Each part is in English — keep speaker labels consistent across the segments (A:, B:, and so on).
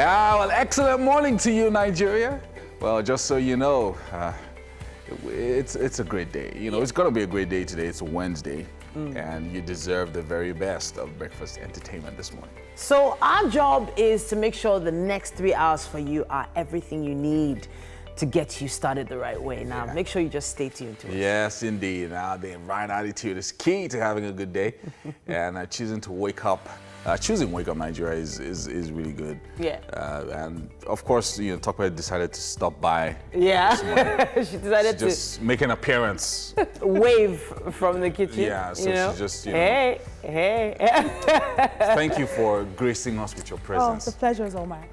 A: Yeah, well, excellent morning to you, Nigeria. Well, just so you know, it's a great day. You know, it's gonna be a great day today. It's a Wednesday, and you deserve the very best of breakfast entertainment this morning.
B: So our job is to make sure the next 3 hours for you are everything you need to get you started the right way. Now, make sure you just stay tuned to us.
A: Yes, indeed. Now, the right attitude is key to having a good day, and choosing Wake Up Nigeria is really good.
B: Yeah.
A: And of course, you know, Tokwe decided to stop by.
B: Yeah. She decided to
A: just make an appearance.
B: wave from the kitchen.
A: Yeah, so she just, you know.
B: Hey.
A: Thank you for gracing us with your
C: Oh,
A: presence.
C: the pleasure is all mine.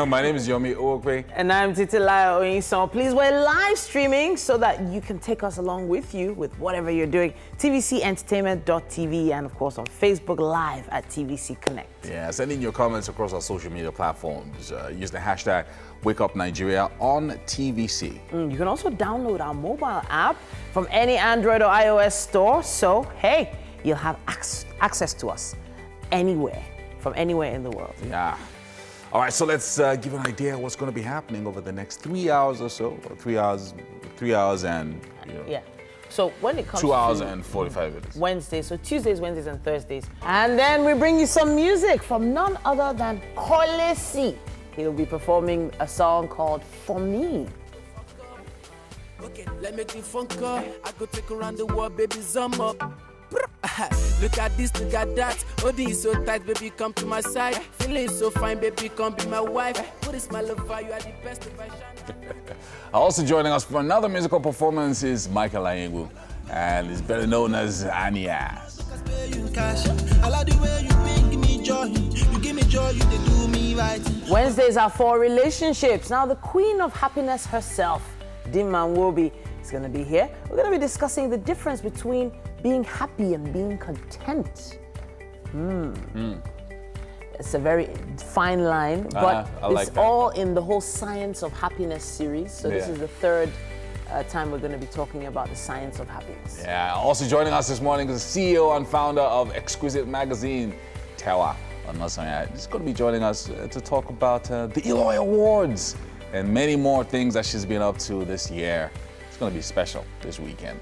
A: My name is Yomi Owokwe.
B: And I'm Titilayo Oyinsan. Please, we're live streaming so that you can take us along with you with whatever you're doing. TVCentertainment.tv and of course on Facebook Live at TVC Connect.
A: Yeah, send in your comments across our social media platforms. Use the hashtag WakeUpNigeria on TVC.
B: You can also download our mobile app from any Android or iOS store. So, hey, you'll have access to us anywhere, from anywhere in the world.
A: Yeah. All right, so let's give an idea of what's going to be happening over the next 3 hours or so. Or 3 hours and, you know,
B: Yeah. So when it comes
A: 2 hours
B: to
A: and 45 minutes.
B: Wednesday, so Tuesdays, Wednesdays, and Thursdays. And then we bring you some music from none other than Kolesi. He'll be performing a song called For Me.
D: Okay, let me do funk up. I go take around the world, baby, zoom up. Look at this, look at that. Oh, this is so tight, baby, come to my side. Feeling so fine, baby, come be my wife. Put a smile over you, are the best if I shine.
A: Also joining us for another musical performance is Michael Ayengu, and is better known as Ania.
B: Wednesdays are for relationships. Now, the queen of happiness herself, Dimma Nwobi, is going to be here. We're going to be discussing the difference between being happy and being content. It's a very fine line, but
A: I like
B: it's
A: that.
B: all in the whole Science of Happiness series. So this
A: Yeah.
B: is the third time we're going to be talking about the science of happiness.
A: Yeah, also joining us this morning is the CEO and founder of Exquisite Magazine, Tewa Onosanya. She's going to be joining us to talk about the Eloy Awards and many more things that she's been up to this year. It's going to be special this weekend.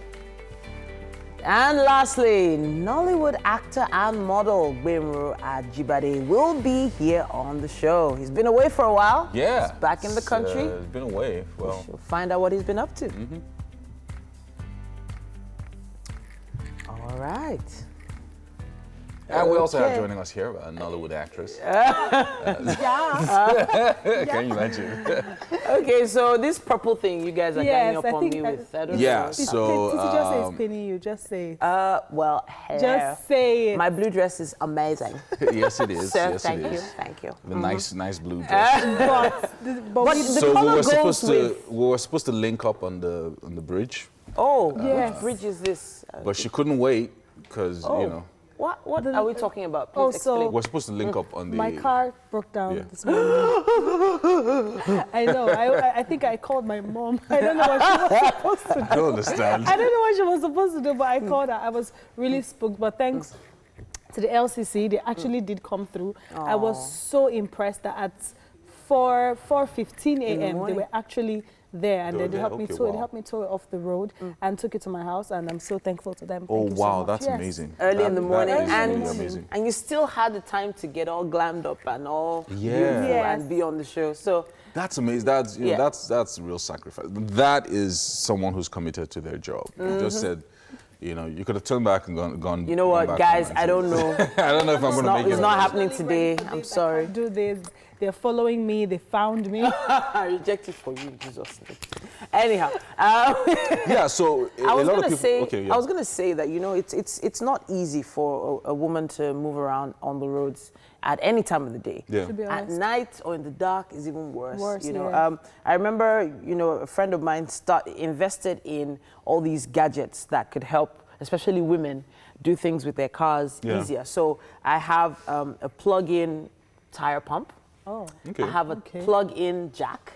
B: And lastly, Nollywood actor and model Gbemru Ajibade will be here on the show. He's been away for a while.
A: Yeah.
B: He's back in the country.
A: It's been away. Well,
B: We'll find out what he's been up to. All right.
A: and we also have
B: Okay.
A: joining us here a Nollywood actress.
C: Yeah.
A: Can you imagine?
B: Okay, so this purple thing you guys are ganging
C: Yes,
B: up
C: I
B: on
C: think
B: me
C: that-
B: with, I don't
A: Yeah,
B: know.
A: so
C: Titi, just say it's pinning you. Just say it.
B: Well, hello.
C: Just say it.
B: My blue dress is amazing.
A: yes, it is.
B: So
A: yes,
B: thank
A: it
B: you,
A: is.
B: thank you.
A: The nice blue dress.
C: But
B: But
C: we-
B: the
A: So
B: color goes
A: we were supposed to link up on the bridge,
B: Oh,
C: Yes.
B: which bridge is this?
A: but she couldn't wait because you know
B: What are we talking about? Please
C: Oh,
B: explain.
C: so-
A: we're supposed to link up on the.
C: my car broke down
A: Yeah.
C: this morning. I know. I think I called my mom. I don't know what she was supposed to do.
A: I don't understand.
C: I don't know what she was supposed to do, but I called her. I was really spooked, but thanks to the LCC, they actually did come through. I was so impressed that at 4:15
B: In the
C: a.m. they
B: morning.
C: were actually there, and
A: They were
C: then they
A: there?
C: helped me
A: Okay,
C: tow.
A: wow.
C: They helped me tow it off the road and took it to my house, and I'm so thankful to them.
A: Oh
C: Thank you so
A: wow,
C: much.
A: that's
C: Yes.
A: amazing.
B: Early in the morning,
A: that is
B: and
A: really amazing.
B: and you still had the time to get all glammed up and all
A: Yeah.
B: beautiful
C: Yes.
B: and be on the show. So
A: That's amazing. That's you know,
B: Yeah.
A: that's real sacrifice. That is someone who's committed to their job. You just said, you know, you could have turned back and gone.
B: you know
A: gone
B: what,
A: back
B: guys?
A: home
B: I
A: and
B: don't know.
A: said, I don't know if I'm going to make
B: It's
A: it.
B: not happening today. I'm sorry.
C: Do this. They're following me. They found me.
B: I reject it for you, Jesus. Anyhow,
A: Yeah. So a
B: I was
A: lot of
B: gonna
A: people.
B: say,
A: Okay. Yeah.
B: I was gonna say that it's not easy for a woman to move around on the roads at any time of the day.
A: Yeah.
C: To be
B: At
C: honest.
B: night or in the dark is even worse.
C: Worse,
B: you know,
C: yeah.
B: I remember, you know, a friend of mine invested in all these gadgets that could help, especially women, do things with their cars
A: Yeah.
B: easier. So I have a plug-in tire pump.
C: Oh.
A: Okay.
B: I have a
C: Okay.
B: plug-in jack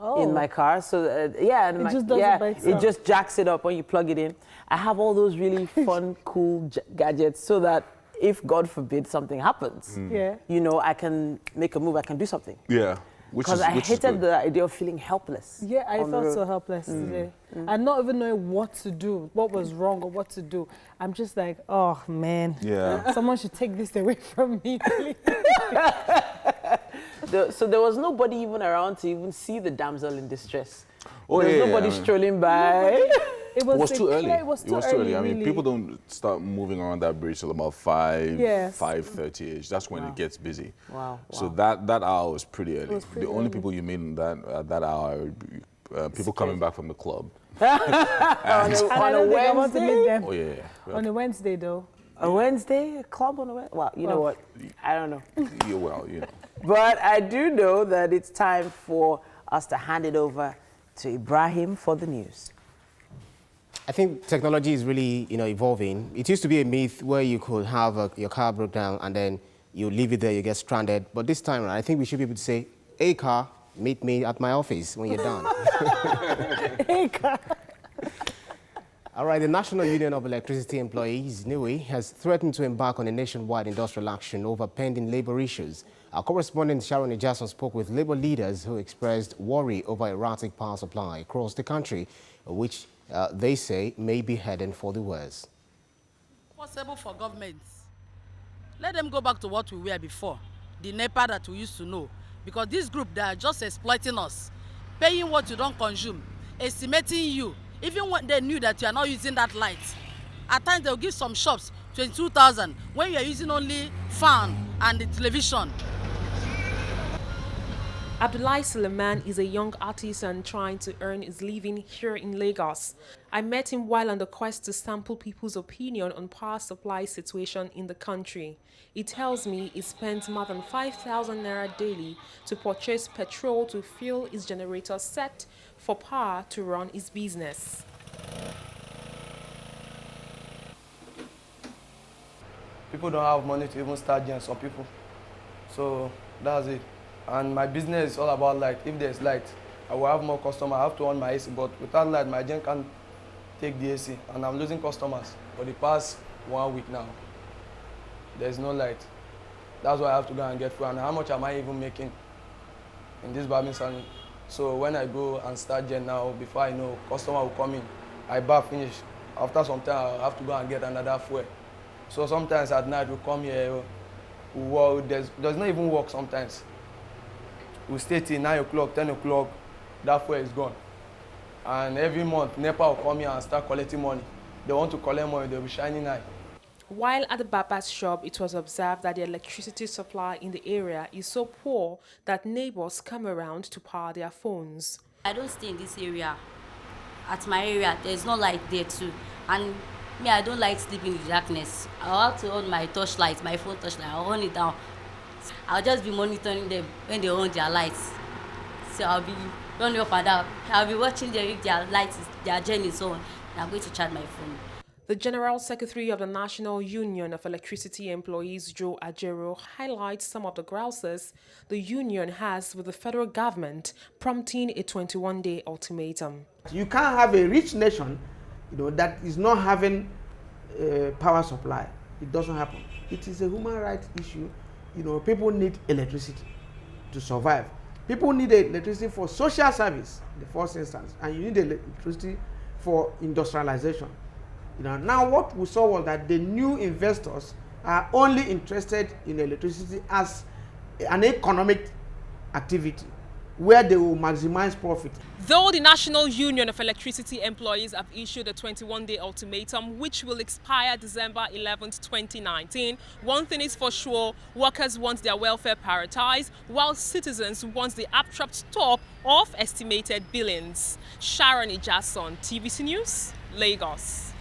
C: Oh.
B: in my car. So yeah, and
C: It
B: my,
C: just does it
B: yeah,
C: by
B: it
C: itself.
B: just jacks it up when you plug it in. I have all those really fun, cool gadgets so that if God forbid something happens,
C: Yeah.
B: you know, I can make a move, I can do something.
A: Yeah.
B: Because I hated the idea of feeling helpless.
C: Yeah, I
B: on the
C: felt
B: road.
C: so helpless today. And not even knowing what to do, what was wrong or what to do. I'm just like, oh man.
A: Yeah.
C: Someone should take this away from me, please.
B: So there was nobody even around to even see the damsel in distress.
A: Oh,
B: There was
A: yeah,
B: nobody
A: I mean-
B: strolling by.
C: It
A: It was
C: a
A: too early.
C: clear- It was too early.
A: I mean,
C: really.
A: people don't start moving around that bridge till about 5,
C: Yes.
A: 5:30ish. That's when it gets busy.
B: Wow,
A: So
B: wow.
A: that hour was pretty early.
C: was pretty
A: The only
C: early.
A: people you meet in that hour, people coming back from the club.
B: on
C: And I
B: a
C: don't think I want to meet
B: Wednesday?
C: them.
A: Oh yeah. yeah.
C: On a Wednesday, though.
B: A Wednesday? A club on a Wednesday? Well, you know what? I don't know.
A: Yeah, well, you know.
B: But I do know that it's time for us to hand it over to Ibrahim for the news.
E: I think technology is really, evolving. It used to be a myth where you could have your car broke down and then you leave it there, you get stranded. But this time around, I think we should be able to say, hey car, meet me at my office when you're done.
C: Hey, God.
E: All right, the National Union of Electricity Employees, NUE, has threatened to embark on a nationwide industrial action over pending labor issues. Our correspondent Sharon Ejason spoke with labor leaders who expressed worry over erratic power supply across the country, which they say may be heading for the worst.
F: Possible for governments. Let them go back to what we were before, the NEPA that we used to know. Because this group, they are just exploiting us, paying what you don't consume, estimating you, even when they knew that you are not using that light. At times, they'll give some shops 22,000 when you are using only fan and the television.
G: Abdullahi Suleiman is a young artisan trying to earn his living here in Lagos. I met him while on the quest to sample people's opinion on power supply situation in the country. He tells me he spends more than 5,000 naira daily to purchase petrol to fuel his generator set for power to run his business.
H: People don't have money to even start gen, some people. So that's it. And my business is all about light. If there's light, I will have more customers. I have to on my AC, but without light, my gen can't take the AC. And I'm losing customers for the past 1 week now. There's no light. That's why I have to go and get food. And how much am I even making in this barbing salon? So when I go and start gen now, before I know, customer will come in. I bar finish. After some time, I'll have to go and get another fuel. So sometimes at night, we come here, we work. There's not even work sometimes. We stay till 9 o'clock, 10 o'clock, that fuel is gone. And every month, NEPA will come here and start collecting money. They want to collect money, they'll be shining eye.
G: While at the barber's shop, it was observed that the electricity supply in the area is so poor that neighbors come around to power their phones.
I: I don't stay in this area. At my area, there's no light there too. And me, I don't like sleeping in the darkness. I'll have to on my torchlight, my phone torchlight, I'll on it down. I'll just be monitoring them when they on their lights. So I'll be running up and down. I'll be watching them if their lights, their gen is on. And I'm going to charge my phone.
G: The General Secretary of the National Union of Electricity Employees, Joe Ajero, highlights some of the grouses the union has with the federal government, prompting a 21-day ultimatum.
J: You can't have a rich nation, that is not having power supply. It doesn't happen. It is a human rights issue. People need electricity to survive. People need electricity for social service, in the first instance, and you need electricity for industrialization. Now what we saw was that the new investors are only interested in electricity as an economic activity where they will maximize profit.
G: Though the National Union of Electricity Employees have issued a 21-day ultimatum which will expire December 11th, 2019, one thing is for sure, workers want their welfare prioritized while citizens want the abrupt stop of estimated billings. Sharon Ejason, TVC News, Lagos.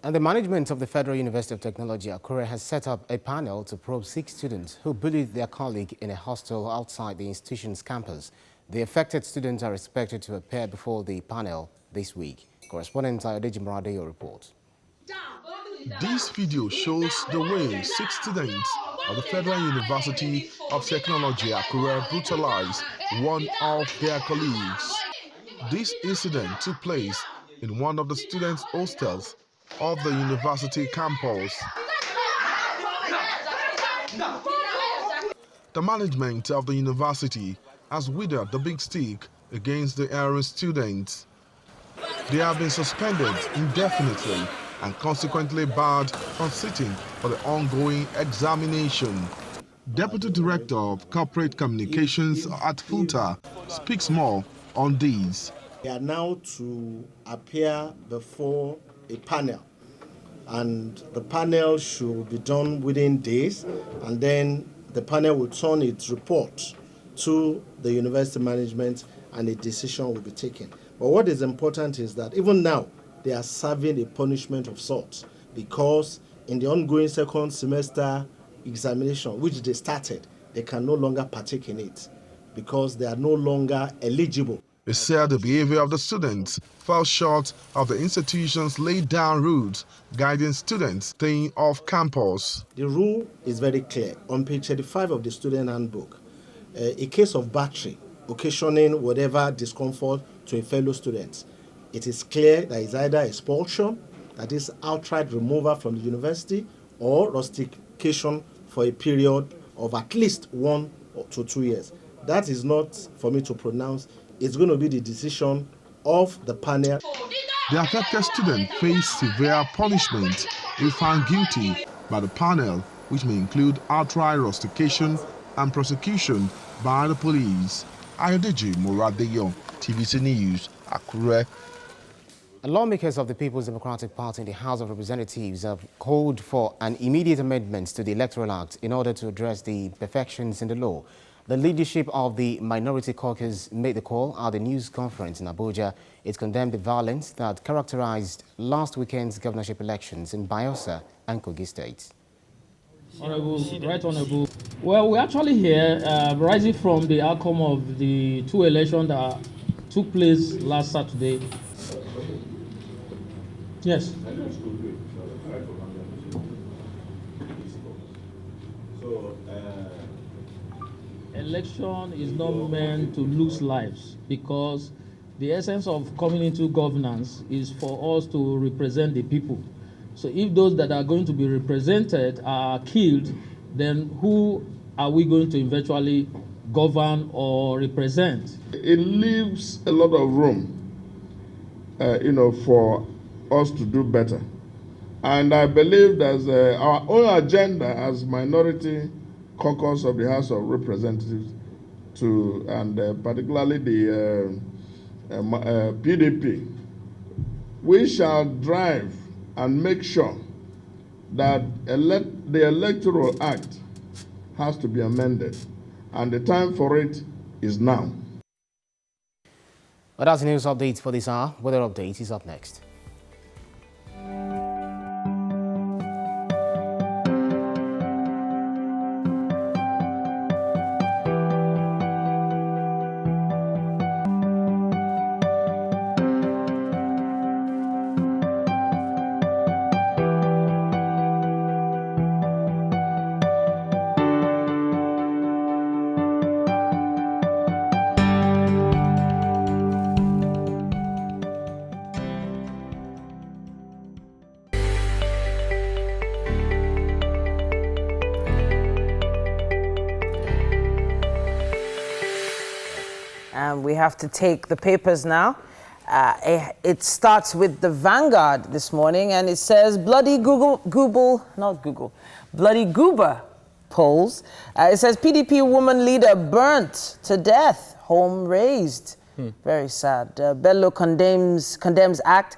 E: And the management of the Federal University of Technology, Akure, has set up a panel to probe 6 students who bullied their colleague in a hostel outside the institution's campus. The affected students are expected to appear before the panel this week. Correspondent Ayodeji Muradeyo reports.
K: This video shows the way 6 students of the Federal University of Technology, Akure, brutalized one of their colleagues. This incident took place in one of the students' hostels of the university campus. The management of the university has withered the big stick against the erring students. They have been suspended indefinitely and consequently barred from sitting for the ongoing examination. Deputy Director of Corporate Communications at FUTA speaks more on these.
L: They are now to appear before a panel, and the panel should be done within days, and then the panel will turn its report to the university management and a decision will be taken. But what is important is that even now they are serving a punishment of sorts, because in the ongoing second semester examination, which they started, they can no longer partake in it because they are no longer eligible.
K: They said the behavior of the students fell short of the institution's laid down rules guiding students staying off campus.
L: The rule is very clear. On page 35 of the student handbook, a case of battery occasioning whatever discomfort to a fellow student, it is clear that it's either expulsion, that is outright removal from the university, or rustication for a period of at least 1 to 2 years. That is not for me to pronounce. It's going to be the decision of the panel.
K: The affected student faced severe punishment if found guilty by the panel, which may include outright rustication and prosecution by the police. Ayodeji Moradeyo, TVC News, Akure.
E: Lawmakers of the People's Democratic Party in the House of Representatives have called for an immediate amendment to the Electoral Act in order to address the imperfections in the law. The leadership of the Minority Caucus made the call at the news conference in Abuja. It condemned the violence that characterized last weekend's governorship elections in Bayelsa and Kogi states.
M: Honorable, Right Honorable. Well, we're actually here rising from the outcome of the 2 elections that took place last Saturday. Yes. Election is not meant to lose lives, because the essence of coming into governance is for us to represent the people. So if those that are going to be represented are killed, then who are we going to eventually govern or represent?
N: It leaves a lot of room, for us to do better. And I believe that our own agenda as Minority Caucus of the House of Representatives, and particularly the PDP, we shall drive and make sure that the Electoral Act has to be amended, and the time for it is now.
E: Well, that's the news update for this hour. Weather update is up next.
B: We have to take the papers now. It starts with the Vanguard this morning, and it says Bloody Goober polls. It says PDP woman leader burnt to death, home razed. Very sad. Bello condemns act,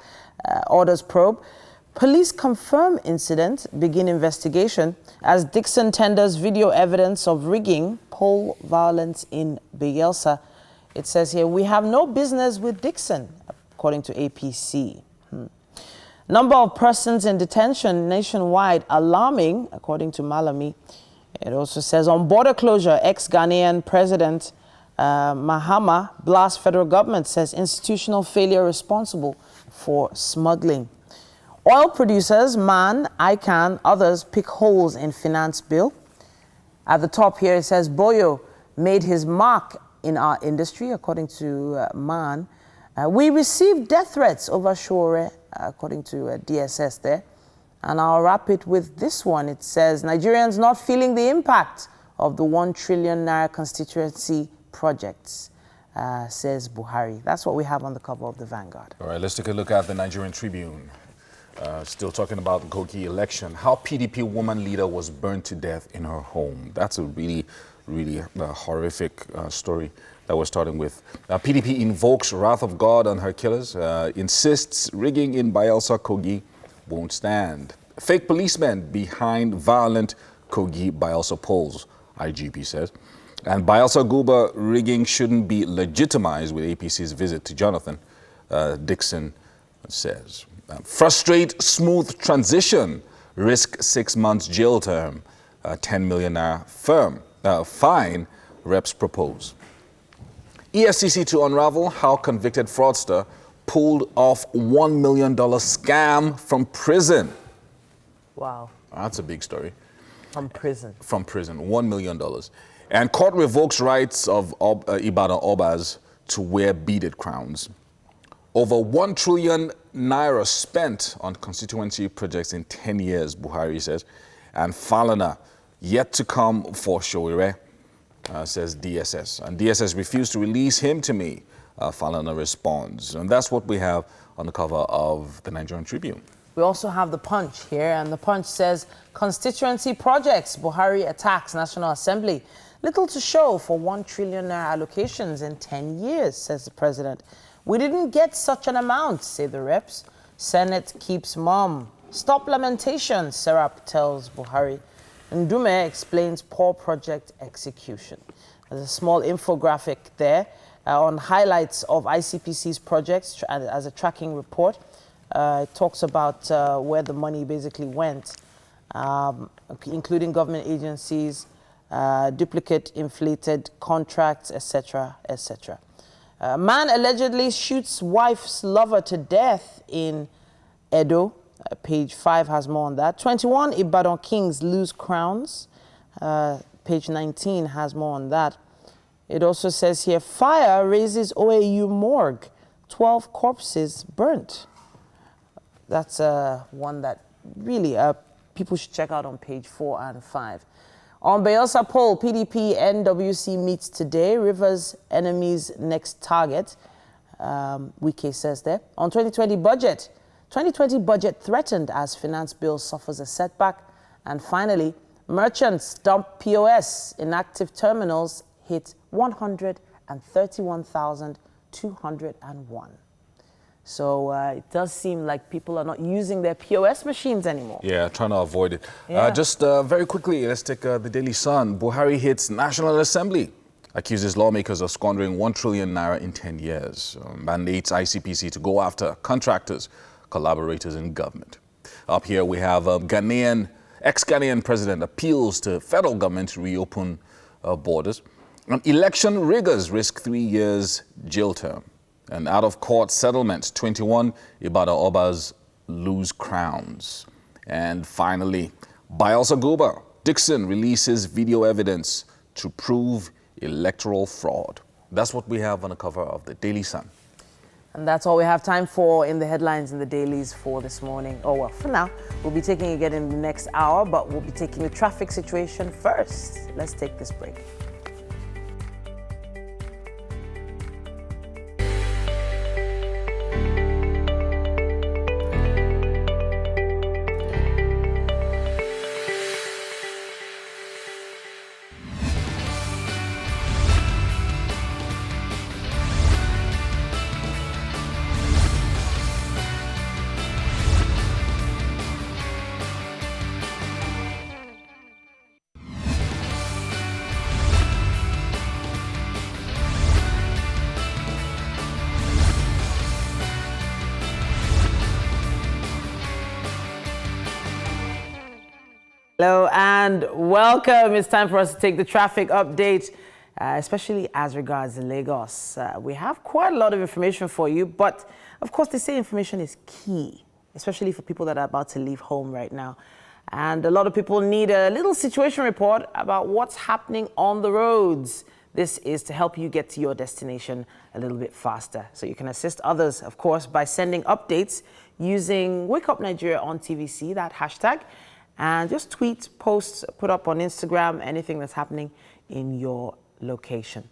B: orders probe. Police confirm incident, begin investigation as Dixon tenders video evidence of rigging poll violence in Bayelsa. It says here, we have no business with Dixon, according to APC. Number of persons in detention nationwide alarming, according to Malami. It also says on border closure, ex-Ghanaian President Mahama blasts federal government, says institutional failure responsible for smuggling. Oil producers, MAN, ICANN, others pick holes in finance bill. At the top here, it says Boyo made his mark in our industry, according to MAN. We received death threats over Shore, according to DSS there. And I'll wrap it with this one. It says, Nigerians not feeling the impact of the 1 trillion naira constituency projects, says Buhari. That's what we have on the cover of the Vanguard.
A: All right, let's take a look at the Nigerian Tribune. Still talking about the Kogi election. How PDP woman leader was burned to death in her home. That's a really horrific story that we're starting with. PDP invokes wrath of God on her killers, insists rigging in Bayelsa Kogi won't stand. Fake policemen behind violent Kogi Bayelsa polls, IGP says. And Bayelsa Guba rigging shouldn't be legitimized with APC's visit to Jonathan, Dixon says. Frustrate smooth transition, risk 6 months jail term, 10 million naira fine, reps propose. EFCC to unravel how convicted fraudster pulled off $1 million scam from prison.
B: Wow.
A: That's a big story.
B: From prison.
A: From prison, $1 million. And court revokes rights of Ibadan Obas to wear beaded crowns. Over 1 trillion naira spent on constituency projects in 10 years, Buhari says. And Falana yet to come for Showire, says DSS. And DSS refused to release him to me, Falana responds. And that's what we have on the cover of the Nigerian Tribune.
B: We also have the Punch here, and the Punch says, constituency projects, Buhari attacks National Assembly. Little to show for 1 trillion naira allocations in 10 years, says the president. We didn't get such an amount, say the reps. Senate keeps mum. Stop lamentation, Serap tells Buhari. Ndume explains poor project execution. There's a small infographic there on highlights of ICPC's projects as a tracking report. It talks about where the money basically went, including government agencies, duplicate inflated contracts, etc., etc. A man allegedly shoots wife's lover to death in Edo. Page 5 has more on that. 21 Ibadan Kings lose crowns. Page 19 has more on that. It also says here, fire raises OAU morgue. 12 corpses burnt. That's one that really people should check out on page 4 and 5. On Bayelsa poll, PDP NWC meets today. Rivers enemies next target. Wike says there. On 2020 budget threatened as finance bill suffers a setback. And finally, merchants dump POS. Inactive terminals hit 131,201. So it does seem like people are not using their POS machines anymore.
A: Yeah, trying to avoid it.
B: Yeah.
A: Just very quickly, let's take the Daily Sun. Buhari hits National Assembly. Accuses lawmakers of squandering 1 trillion naira in 10 years. Mandates ICPC to go after contractors, collaborators in government. Up here we have ex-Ghanaian president appeals to federal government to reopen borders. And election riggers risk 3 years jail term. And out-of-court settlements, 21 Ibadan Obas lose crowns. And finally, Bayelsa Guba, Dixon releases video evidence to prove electoral fraud. That's what we have on the cover of the Daily Sun.
B: And that's all we have time for in the headlines in the dailies for this morning. Oh, well, for now, we'll be taking it again in the next hour, but we'll be taking the traffic situation first. Let's take this break. Hello and welcome. It's time for us to take the traffic update, especially as regards Lagos. We have quite a lot of information for you, but of course they say information is key, especially for people that are about to leave home right now. And a lot of people need a little situation report about what's happening on the roads. This is to help you get to your destination a little bit faster. So you can assist others, of course, by sending updates using Wake Up Nigeria on TVC, that hashtag, and just tweet, post, put up on Instagram, anything that's happening in your location.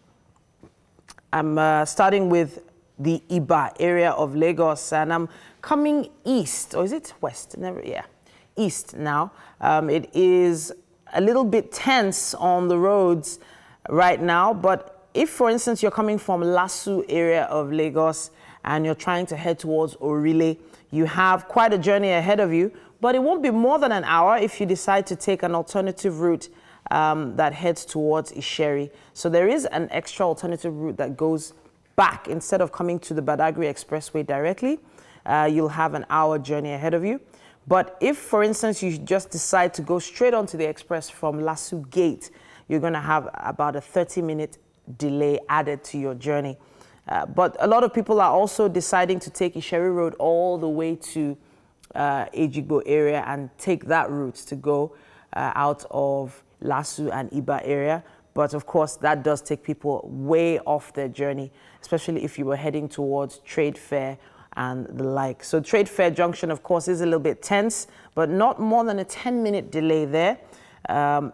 B: I'm starting with the Iba area of Lagos, and I'm coming east, or is it west? Never, yeah, east now. It is a little bit tense on the roads right now, but if, for instance, you're coming from Lasu area of Lagos and you're trying to head towards Orile, you have quite a journey ahead of you, but it won't be more than an hour if you decide to take an alternative route that heads towards Isheri. So there is an extra alternative route that goes back. Instead of coming to the Badagry Expressway directly, you'll have an hour journey ahead of you. But if, for instance, you just decide to go straight onto the express from Lasu Gate, you're going to have about a 30-minute delay added to your journey. But a lot of people are also deciding to take Isheri Road all the way to Ejigbo area and take that route to go out of Lasu and Iba area. But of course, that does take people way off their journey, especially if you were heading towards Trade Fair and the like. So Trade Fair Junction, of course, is a little bit tense, but not more than a 10-minute delay there.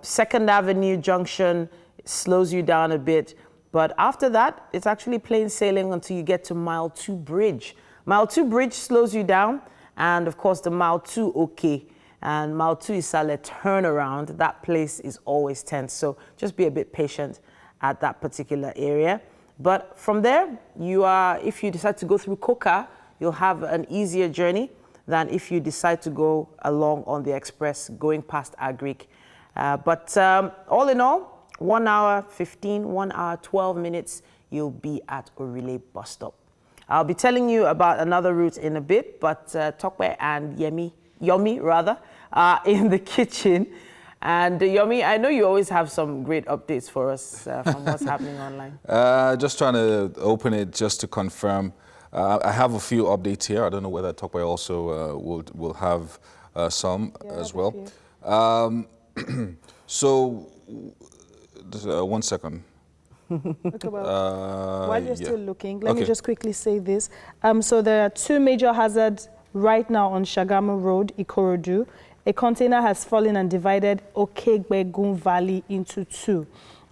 B: Second Avenue Junction slows you down a bit. But after that, it's actually plain sailing until you get to Mile 2 Bridge. Mile 2 Bridge slows you down. And of course, the Mile 2 OK and Mile 2 Isale turnaround, that place is always tense. So just be a bit patient at that particular area. But from there, if you decide to go through Koka, you'll have an easier journey than if you decide to go along on the express going past Agric. But all in all, 1 hour 15, 1 hour 12 minutes, you'll be at Orile bus stop. I'll be telling you about another route in a bit, but Tokwe and Yomi rather, are in the kitchen. And Yomi, I know you always have some great updates for us from what's happening online.
A: Just trying to open it just to confirm. I have a few updates here. I don't know whether Tokwe also will have some as well. So, 1 second.
C: Okay, well, while you're still looking, let me just quickly say this. So there are two major hazards right now on Shagamu Road, Ikorodu. A container has fallen and divided Okegbegun Valley into two.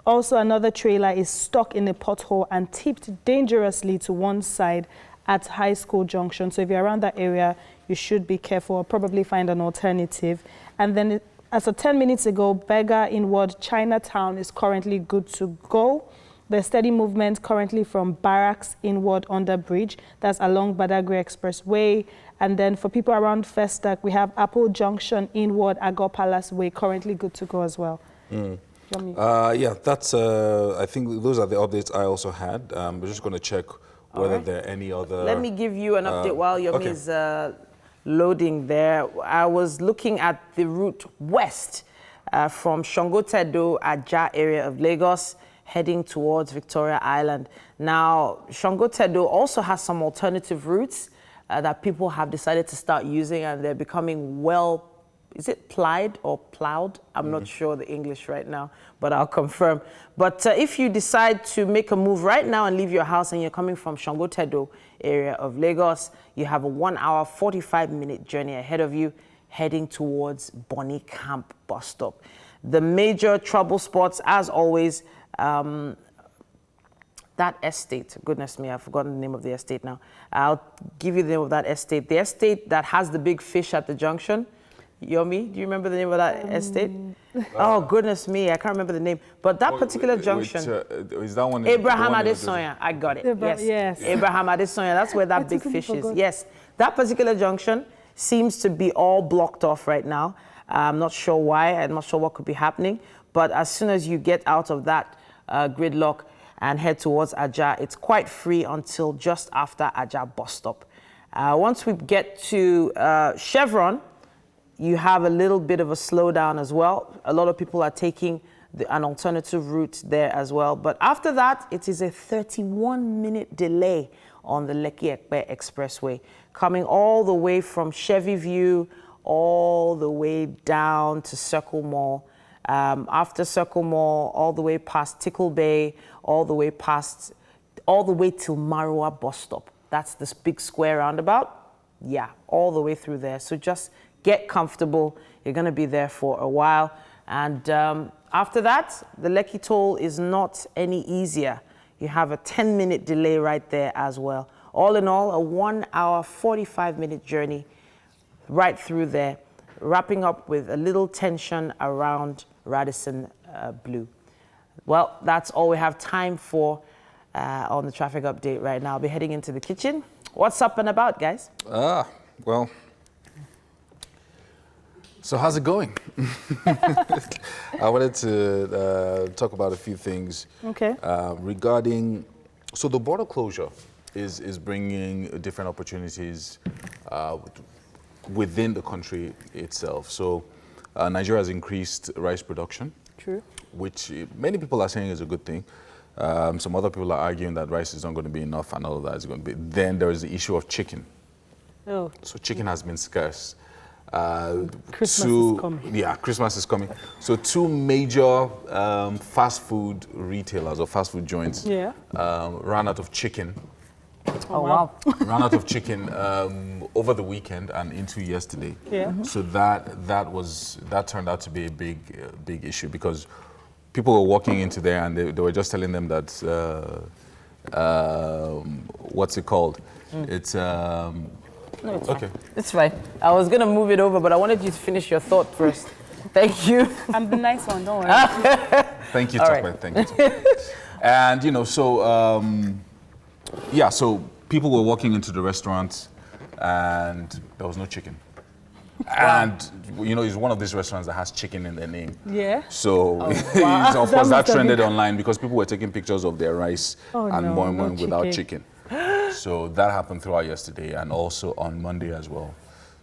C: Also, another trailer is stuck in a pothole and tipped dangerously to one side at High School Junction. So if you're around that area, you should be careful or probably find an alternative. And then as of 10 minutes ago, Berger inward Chinatown is currently good to go. There's steady movement currently from Barracks inward under bridge. That's along Badagry Expressway. And then for people around Festac, we have Apple Junction inward Agor Palace Way currently good to go as well.
A: Yeah, that's. I think those are the updates I also had. We're just going to check whether there are any other.
B: Let me give you an update while Yomi is loading there. I was looking at the route west from Shongotedo, Ajah area of Lagos, heading towards Victoria Island. Now, Shongotedo also has some alternative routes that people have decided to start using, and they're becoming is it plied or plowed? I'm not sure the English right now, but I'll confirm. But if you decide to make a move right now and leave your house and you're coming from Shongotedo area of Lagos, you have a 1 hour, 45-minute journey ahead of you heading towards Bonny Camp bus stop. The major trouble spots, as always, that estate, goodness me, I've forgotten the name of the estate now. I'll give you the name of that estate. The estate that has the big fish at the junction. Yomi, do you remember the name of that estate? Oh, goodness me, I can't remember the name. But that particular junction.
A: Is that one?
B: Abraham Adesoya, I got it. Yes. Abraham Adesoya, that's where that big fish is. Yes, that particular junction seems to be all blocked off right now. I'm not sure why, I'm not sure what could be happening. But as soon as you get out of that gridlock and head towards Ajah, it's quite free until just after Ajah bus stop. Once we get to Chevron, you have a little bit of a slowdown as well. A lot of people are taking an alternative route there as well. But after that, it is a 31-minute delay on the Lekki-Ekpe Expressway, coming all the way from Chevy View all the way down to Circle Mall. After Circle Mall, all the way past Tickle Bay, all the way till Marua bus stop. That's this big square roundabout. Yeah, all the way through there. So just get comfortable. You're going to be there for a while. And after that, the Lekki toll is not any easier. You have a 10-minute delay right there as well. All in all, a 1 hour, 45-minute journey right through there, wrapping up with a little tension around Radisson Blue. Well, that's all we have time for on the traffic update right now. I'll be heading into the kitchen. What's up and about, guys?
A: Well, so how's it going? I wanted to talk about a few things regarding, so the border closure is bringing different opportunities within the country itself. So Nigeria has increased rice production.
C: True.
A: Which many people are saying is a good thing. Some other people are arguing that rice is not going to be enough and all of that is going to be. Then there is the issue of chicken.
C: Oh.
A: So chicken has been scarce.
C: Christmas is coming.
A: Yeah, Christmas is coming. So two major fast food retailers or fast food joints ran out of chicken.
B: Oh, wow.
A: Ran out of chicken over the weekend and into yesterday.
C: Yeah.
A: So that turned out to be a big issue because people were walking into there and they were just telling them that what's it called? It's
B: No, it's
A: okay.
B: fine. It's fine. I was gonna move it over, but I wanted you to finish your thought first. Thank you.
C: I'm the nice one. Don't worry.
A: Thank you,
B: All
A: Tokwe.
B: right.
A: Thank you. Tokwe. And so so people were walking into the restaurant and there was no chicken. And it's one of these restaurants that has chicken in their name.
C: Yeah.
A: So
C: Wow.
A: of course that trended online because people were taking pictures of their rice and moi moi without chicken. So that happened throughout yesterday and also on Monday as well.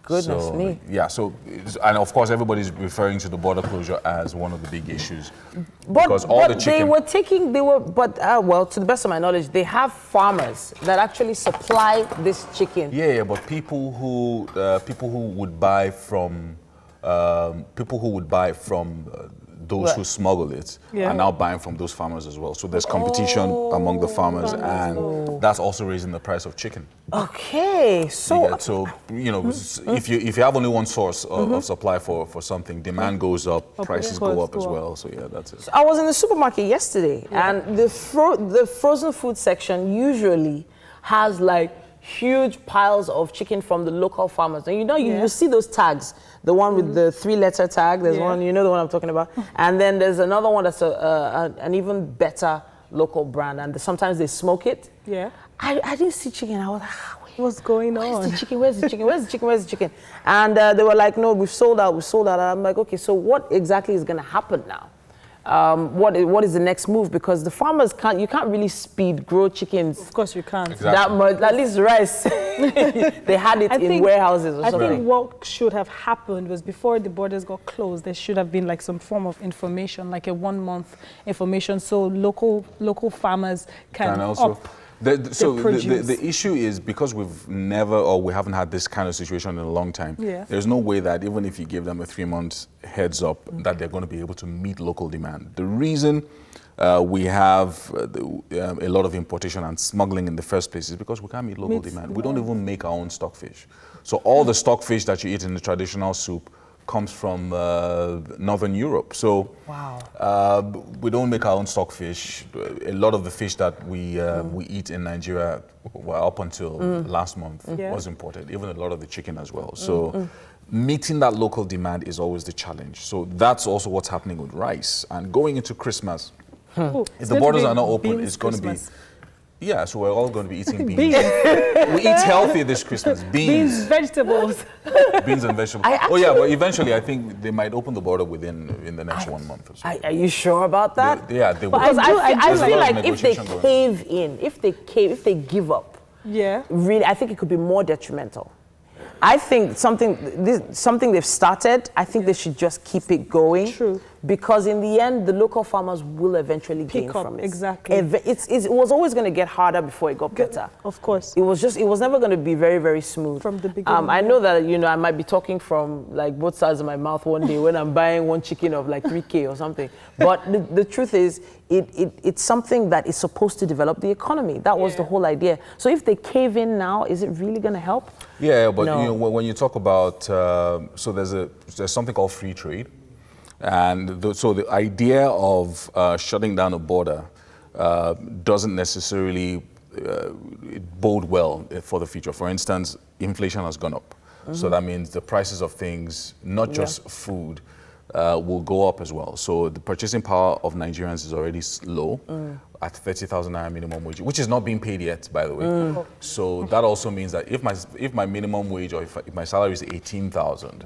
B: Goodness me.
A: Yeah, and of course everybody's referring to the border closure as one of the big issues.
B: But,
A: because all the chicken...
B: well, to the best of my knowledge, they have farmers that actually supply this chicken.
A: Yeah, but people who would buy from those who smuggle it are now buying from those farmers as well. So there's competition among the farmers, and that's also raising the price of chicken.
B: Okay, so
A: if you have only one source of supply for something, demand goes up, prices go up as well. So yeah, that's it.
B: So I was in the supermarket yesterday, and the frozen food section usually has like huge piles of chicken from the local farmers. And you see those tags, the one with the 3-letter tag, there's one, the one I'm talking about. And then there's another one that's an even better local brand, and sometimes they smoke it.
C: Yeah.
B: I didn't see chicken. I was like,
C: what's going on?
B: Where's the chicken? Where's the chicken? Where's the chicken? Where's the chicken? And they were like, no, we've sold out. And I'm like, okay, so what exactly is going to happen now? What is the next move? Because the farmers you can't really speed grow chickens.
C: Of course you can't.
A: Exactly.
B: That much. At least rice, they had it in warehouses or something.
C: I think what should have happened was before the borders got closed, there should have been like some form of information, like a 1-month information, so local farmers can
A: also. The issue is because we haven't had this kind of situation in a long time, there's no way that even if you give them a 3-month heads up that they're going to be able to meet local demand. The reason we have a lot of importation and smuggling in the first place is because we can't meet local demand. We don't even make our own stockfish. So all the stockfish that you eat in the traditional soup comes from Northern Europe. So we don't make our own stockfish. A lot of the fish that we eat in Nigeria, up until last month, was imported. Even a lot of the chicken as well. So meeting that local demand is always the challenge. So that's also what's happening with rice. And going into Christmas, if the borders are not open, it's going to be... Yeah, so we're all going to be eating beans. We eat healthy this Christmas. Beans,
C: vegetables.
A: Beans and vegetables. But eventually I think they might open the border in the next 1 month or so.
B: Are you sure about that?
A: They will.
B: Because I feel like if they cave in, if they give up, really, I think it could be more detrimental. I think something they've started, I think they should just keep it going.
C: True.
B: because in the end, the local farmers will eventually gain from it.
C: Exactly.
B: It was always going to get harder before it got better.
C: Of course.
B: It was never going to be very, very smooth.
C: From the beginning.
B: I know that, I might be talking from like both sides of my mouth one day when I'm buying one chicken of like 3K or something. But the truth is, it's something that is supposed to develop the economy. That was the whole idea. So if they cave in now, is it really going to help?
A: Yeah, but
B: No.
A: when you talk about, so there's something called free trade. And so the idea of shutting down a border doesn't necessarily bode well for the future. For instance, inflation has gone up. So that means the prices of things, not just food, will go up as well. So the purchasing power of Nigerians is already low at 30,000 naira minimum wage, which is not being paid yet, by the way. So that also means that if my minimum wage or if my salary is 18,000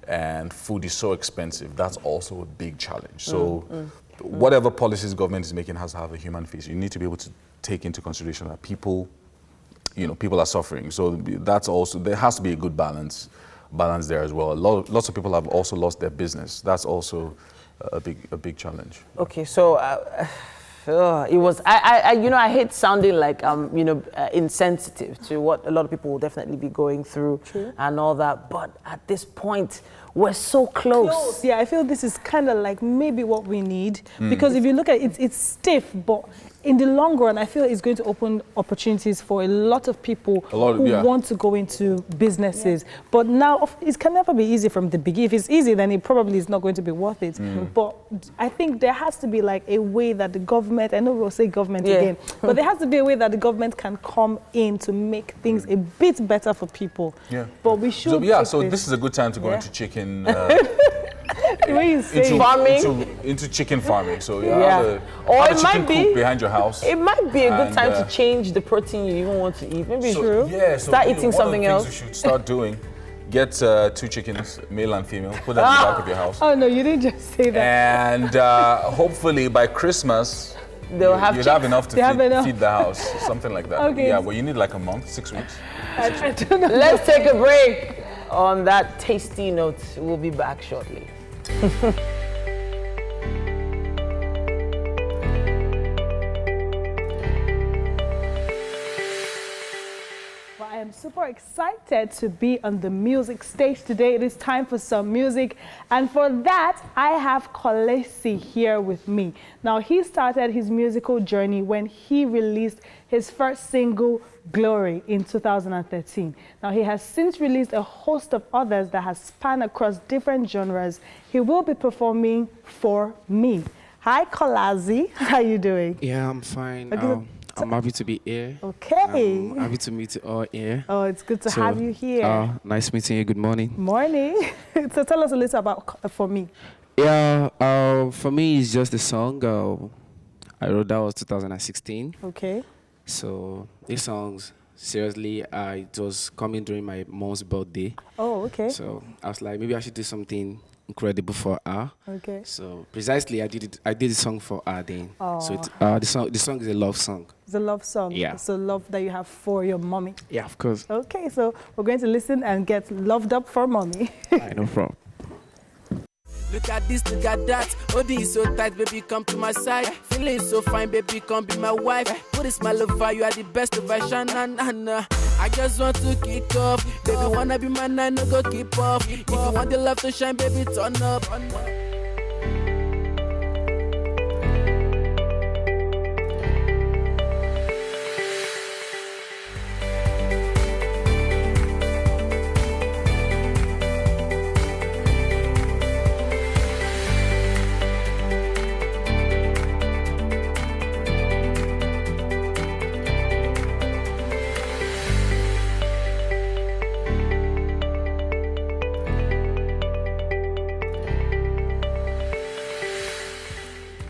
A: and food is so expensive, that's also a big challenge. So whatever policies government is making has to have a human face. You need to be able to take into consideration that people are suffering. So that's also, there has to be a good balance there as well. Lots of people have also lost their business. That's also a big challenge.
B: Okay, so it was, I hate sounding like insensitive to what a lot of people will definitely be going through and all that. But at this point, we're so close.
C: Yeah, I feel this is kind of like maybe what we need, because if you look at it, it's stiff, but in the long run, I feel it's going to open opportunities for a lot of people who want to go into businesses. But now, it can never be easy from the beginning. If it's easy, then it probably is not going to be worth it. But I think there has to be like a way that the government, I know we'll say government again, but there has to be a way that the government can come in to make things a bit better for people.
A: Yeah.
B: But we should.
A: So this is a good time to go into chicken. Into chicken farming. So have a chicken coop behind your house.
B: It might be a good time to change the protein you even want to eat. Maybe start eating something else.
A: One of the things you should start doing, get 2 chickens, male and female, put them in the back of your house.
C: Oh no, you didn't just say that.
A: And hopefully by Christmas,
B: you'd have
A: enough to feed the house, something like that.
C: Okay.
A: Yeah, well, you need like a month, 6 weeks.
C: I don't know.
B: Let's take a break. On that tasty note, we'll be back shortly.
C: I am super excited to be on the music stage today. It is time for some music. And for that, I have Kolesi here with me. Now, he started his musical journey when he released his first single, Glory, in 2013. Now, he has since released a host of others that has spanned across different genres. He will be performing for me. Hi, Kolesi. How are you doing?
O: Yeah, I'm fine. I'm happy to be here.
C: Okay.
O: I'm happy to meet you all here.
C: Oh, it's good to have you here.
O: Nice meeting you. Good morning.
C: Morning. So tell us a little about For Me.
O: Yeah, For Me is just a song. I wrote that was 2016.
C: Okay.
O: So these songs, seriously, it was coming during my mom's birthday.
C: Oh, okay.
O: So I was like, maybe I should do something incredible for her.
C: Okay.
O: So precisely, I did the song for her then.
C: Aww.
O: So the song is a love song.
C: It's a love song.
O: Yeah.
C: It's a love that you have for your mommy.
O: Yeah, of course.
C: Okay, so we're going to listen and get loved up for mommy.
O: No problem.
D: Look at this, look at that. Body is so tight, baby, come to my side. Feeling so fine, baby, come be my wife. Put a smile over, you are the best version. I just want to kick off. Baby, wanna be my man, no go keep off. If you want the love to shine, baby, turn up.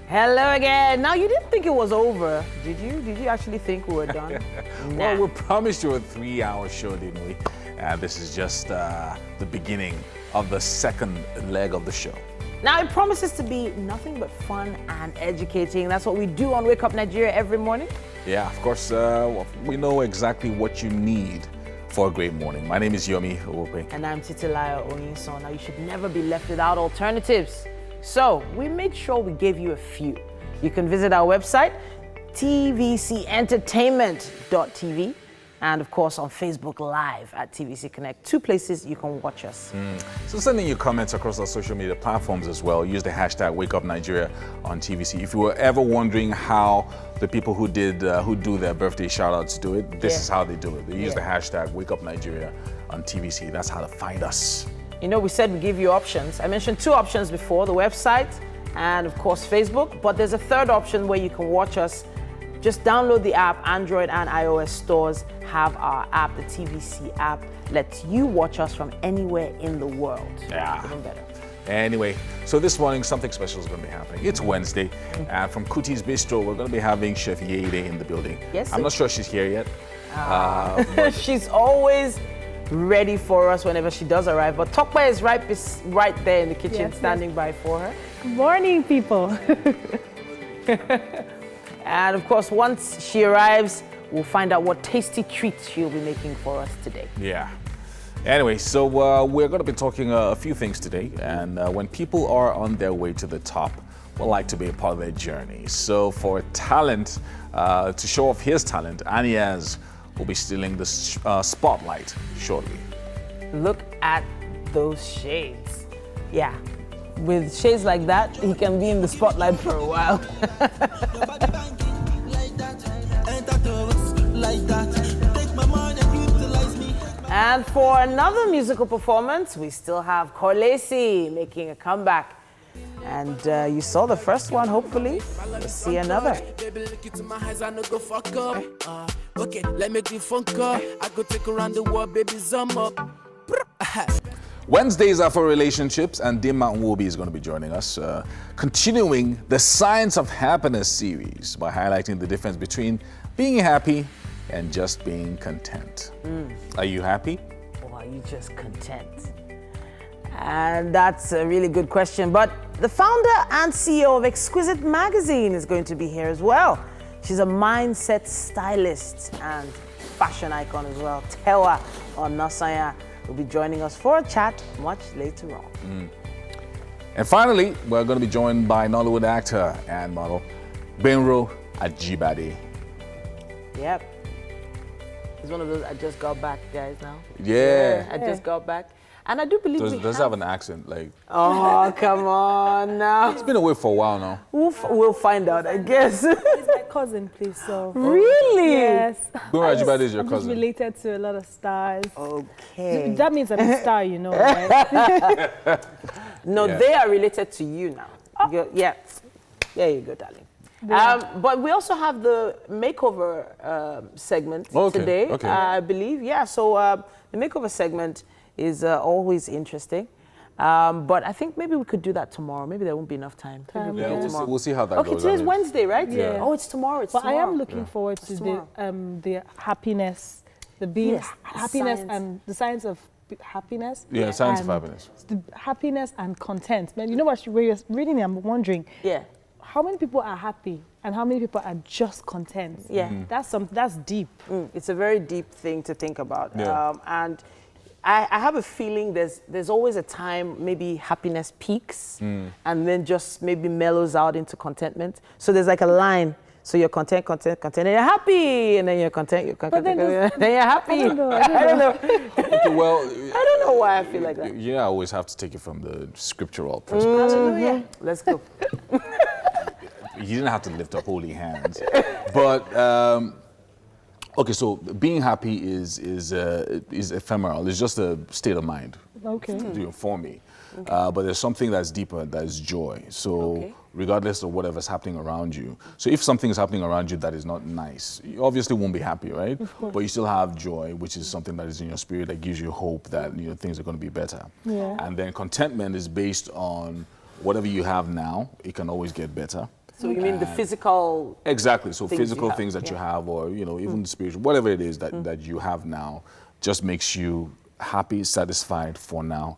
B: Hello again. Now, you didn't think it was over, did you? Did you actually think we were done?
A: Well, we promised you a 3-hour show, didn't we? This is just the beginning of the second leg of the show.
B: Now, it promises to be nothing but fun and educating. That's what we do on Wake Up Nigeria every morning.
A: Yeah, of course, we know exactly what you need for a great morning. My name is Yomi Owope.
B: And I'm Titilayo Oyinson. Now, you should never be left without alternatives. So we make sure we gave you a few. You can visit our website, tvcentertainment.tv, and of course on Facebook Live at TVC Connect. 2 places you can watch us.
A: So send in your comments across our social media platforms as well. Use the hashtag WakeUpNigeria on TVC. If you were ever wondering how the people who do their birthday shout-outs do it, this is how they do it. They use the hashtag WakeUpNigeria on TVC. That's how to find us.
B: You know, we said we give you options. I mentioned 2 options before, the website and of course Facebook, but there's a third option where you can watch us. Just download the app. Android and iOS stores have our app, the TVC app. Lets you watch us from anywhere in the world.
A: Yeah.
B: Even better.
A: Anyway, so this morning something special is going to be happening. It's Wednesday, and from Kuti's Bistro, we're going to be having Chef Yede in the building.
B: Yes.
A: I'm not sure she's here yet.
B: She's always ready for us whenever she does arrive. But Tokpa is right there in the kitchen, standing by for her.
C: Good morning, people.
B: And of course, once she arrives, we'll find out what tasty treats she'll be making for us today.
A: Yeah. Anyway, so we're going to be talking a few things today. And when people are on their way to the top, we like to be a part of their journey. So for talent, to show off his talent, Aniaz will be stealing the spotlight shortly.
B: Look at those shades. Yeah. With shades like that, he can be in the spotlight for a while. And for another musical performance, we still have Kolesi making a comeback. And you saw the first one, hopefully. Let's see another.
D: Okay, let me do funk up. I go take around the world, baby, zoom up.
A: Wednesdays are for relationships, and Dimma Nwobi is going to be joining us, continuing the Science of Happiness series by highlighting the difference between being happy and just being content. Are you happy?
B: Or are you just content? And that's a really good question. But the founder and CEO of Exquisite Magazine is going to be here as well. She's a mindset stylist and fashion icon as well. Tewa Onasanya will be joining us for a chat much later on.
A: And finally, we're going to be joined by Nollywood actor and model Benro Ajibade.
B: Yep. He's one of those I just got back guys now.
A: Yeah.
B: I just got back. And I do believe
A: does have an accent, like.
B: Oh, come on now.
A: It's been away for a while now.
B: We'll find out, I guess.
C: He's my cousin, please. So.
B: Really?
C: Yes.
A: Benro Ajibade is your
C: I'm
A: cousin.
C: just related to a lot of stars.
B: Okay.
C: That means I'm a star, you know, right?
B: No,
A: Yeah.
B: they are related to you now. Yeah. There you go, darling. But we also have the makeover segment today,
A: okay.
B: I believe. Yeah, so the makeover segment is always interesting. But I think maybe we could do that tomorrow. Maybe there won't be enough time.
A: We'll see how that goes.
B: Okay, today's Wednesday, right?
A: Yeah.
B: Oh, it's tomorrow.
C: But I am looking forward to the happiness, the being happiness and the science of happiness.
A: Yeah, science of happiness.
C: The happiness and content. Man, you know what? When you're reading it, I'm wondering.
B: Yeah.
C: How many people are happy and how many people are just content?
B: Yeah.
C: That's deep.
B: It's a very deep thing to think about.
A: Yeah.
B: And I have a feeling there's always a time maybe happiness peaks and then just maybe mellows out into contentment. So there's like a line. So you're content, and you're happy, and then you're content, then you're happy. I don't know.
A: Okay, well,
B: I don't know why I feel like that.
A: I always have to take it from the scriptural perspective.
B: Let's go.
A: You didn't have to lift up holy hands. But, okay, so being happy is ephemeral. It's just a state of mind.
C: Okay.
A: For me. But there's something that's deeper, that is joy. So regardless of whatever's happening around you. So if something is happening around you that is not nice, you obviously won't be happy, right? But you still have joy, which is something that is in your spirit that gives you hope that things are going to be better.
C: Yeah.
A: And then contentment is based on whatever you have now, it can always get better.
B: So you mean the physical?
A: Exactly. So physical
B: have,
A: things that you have, or even spiritual, whatever it is that you have now, just makes you happy, satisfied for now,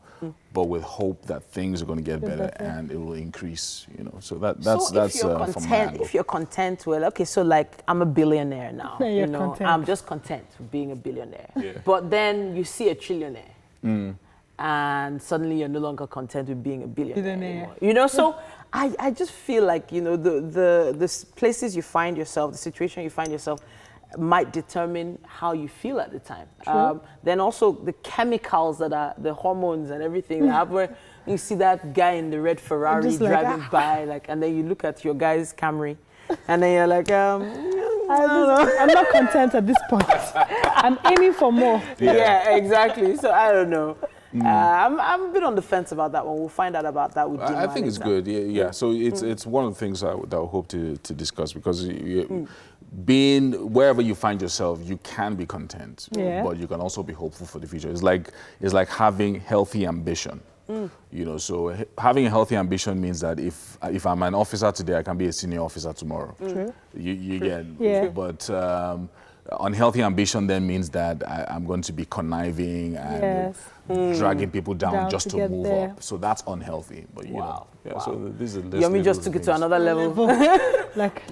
A: but with hope that things are going to get better and it will increase. So that's from my angle.
B: If you're content, well, okay, so like I'm a billionaire now.
C: Content.
B: I'm just content with being a billionaire. Yeah. But then you see a trillionaire. and suddenly you're no longer content with being a billionaire anymore. You know, so I just feel like, you know, the places you find yourself, the situation you find yourself might determine how you feel at the time. Then also the chemicals that are, the hormones and everything that happen, where you see that guy in the red Ferrari driving by, like, and then you look at your guy's Camry, and then you're like,
C: I'm not content at this point. I'm aiming for more.
B: Yeah, exactly. So I don't know. I'm a bit on the fence about that one. We'll find out about that with Jim.
A: I think it's good. Yeah. So it's one of the things that I hope to discuss, because being wherever you find yourself, you can be content, but you can also be hopeful for the future. It's like having healthy ambition. You know, so having a healthy ambition means that if I'm an officer today, I can be a senior officer tomorrow. You get, but unhealthy ambition then means that I'm going to be conniving and dragging people down just to move up. So that's unhealthy. But you know, so this is
B: Yomi just took it to another level.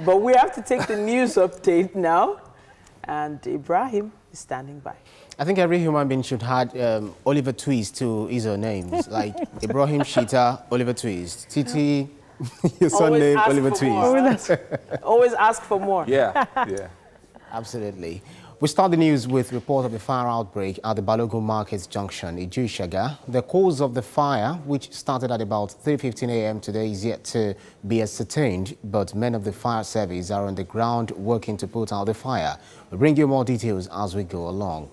B: But we have to take the news update now, and Ibrahim is standing by.
E: I think every human being should add Oliver Twist to his own names, like Ibrahim Shita, Oliver Twist, Titi, your son name, Oliver Twist.
B: Always ask for more.
A: Yeah.
E: Absolutely. We start the news with report of a fire outbreak at the Balogun Markets Junction, Iju-Shaga. The cause of the fire, which started at about 3:15 a.m. today, is yet to be ascertained, but men of the fire service are on the ground working to put out the fire. We'll bring you more details as we go along.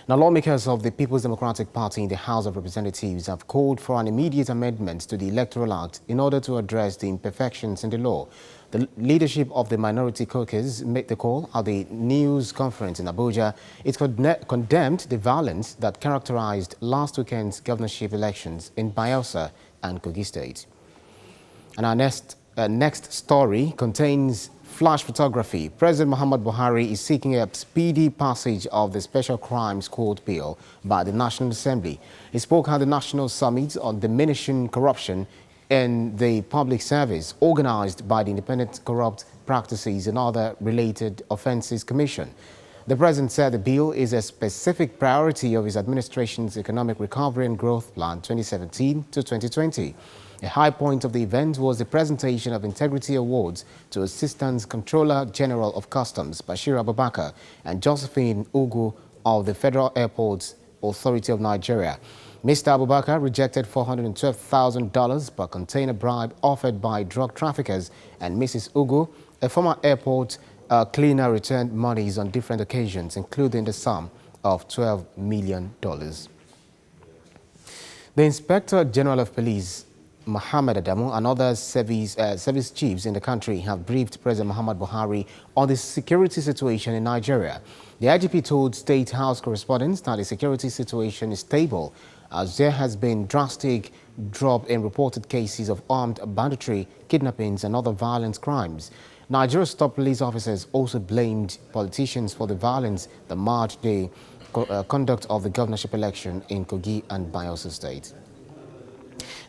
E: Now, lawmakers of the People's Democratic Party in the House of Representatives have called for an immediate amendment to the Electoral Act in order to address the imperfections in the law. The leadership of the minority caucus made the call at the news conference in Abuja. It condemned the violence that characterized last weekend's governorship elections in Bayelsa and Kogi State. And our next story contains flash photography. President Muhammad Buhari is seeking a speedy passage of the Special Crimes Court bill by the National Assembly. He spoke at the National Summit on Diminishing Corruption in the Public Service, organized by the Independent Corrupt Practices and Other Related Offences Commission. The president said the bill is a specific priority of his administration's Economic Recovery and Growth Plan 2017 to 2020. A high point of the event was the presentation of integrity awards to Assistant Controller General of Customs Bashir Abubakar and Josephine Ugu of the Federal Airports Authority of Nigeria. Mr. Abubakar rejected $412,000 per container bribe offered by drug traffickers, and Mrs. Ugu, a former airport cleaner, returned monies on different occasions, including the sum of $12 million. The Inspector General of Police, Mohammed Adamu, and other service chiefs in the country have briefed President Muhammad Buhari on the security situation in Nigeria. The IGP told State House correspondents that the security situation is stable, as there has been drastic drop in reported cases of armed banditry, kidnappings, and other violent crimes. Nigeria's top police officers also blamed politicians for the violence that marred the conduct of the governorship election in Kogi and Bayelsa State.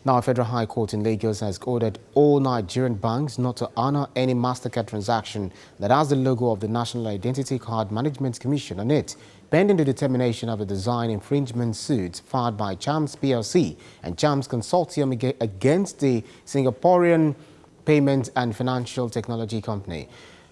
E: Now, a Federal High Court in Lagos has ordered all Nigerian banks not to honor any MasterCard transaction that has the logo of the National Identity Card Management Commission on it, pending the determination of a design infringement suit filed by Chams PLC and Chams Consortium against the Singaporean Payment and Financial Technology Company.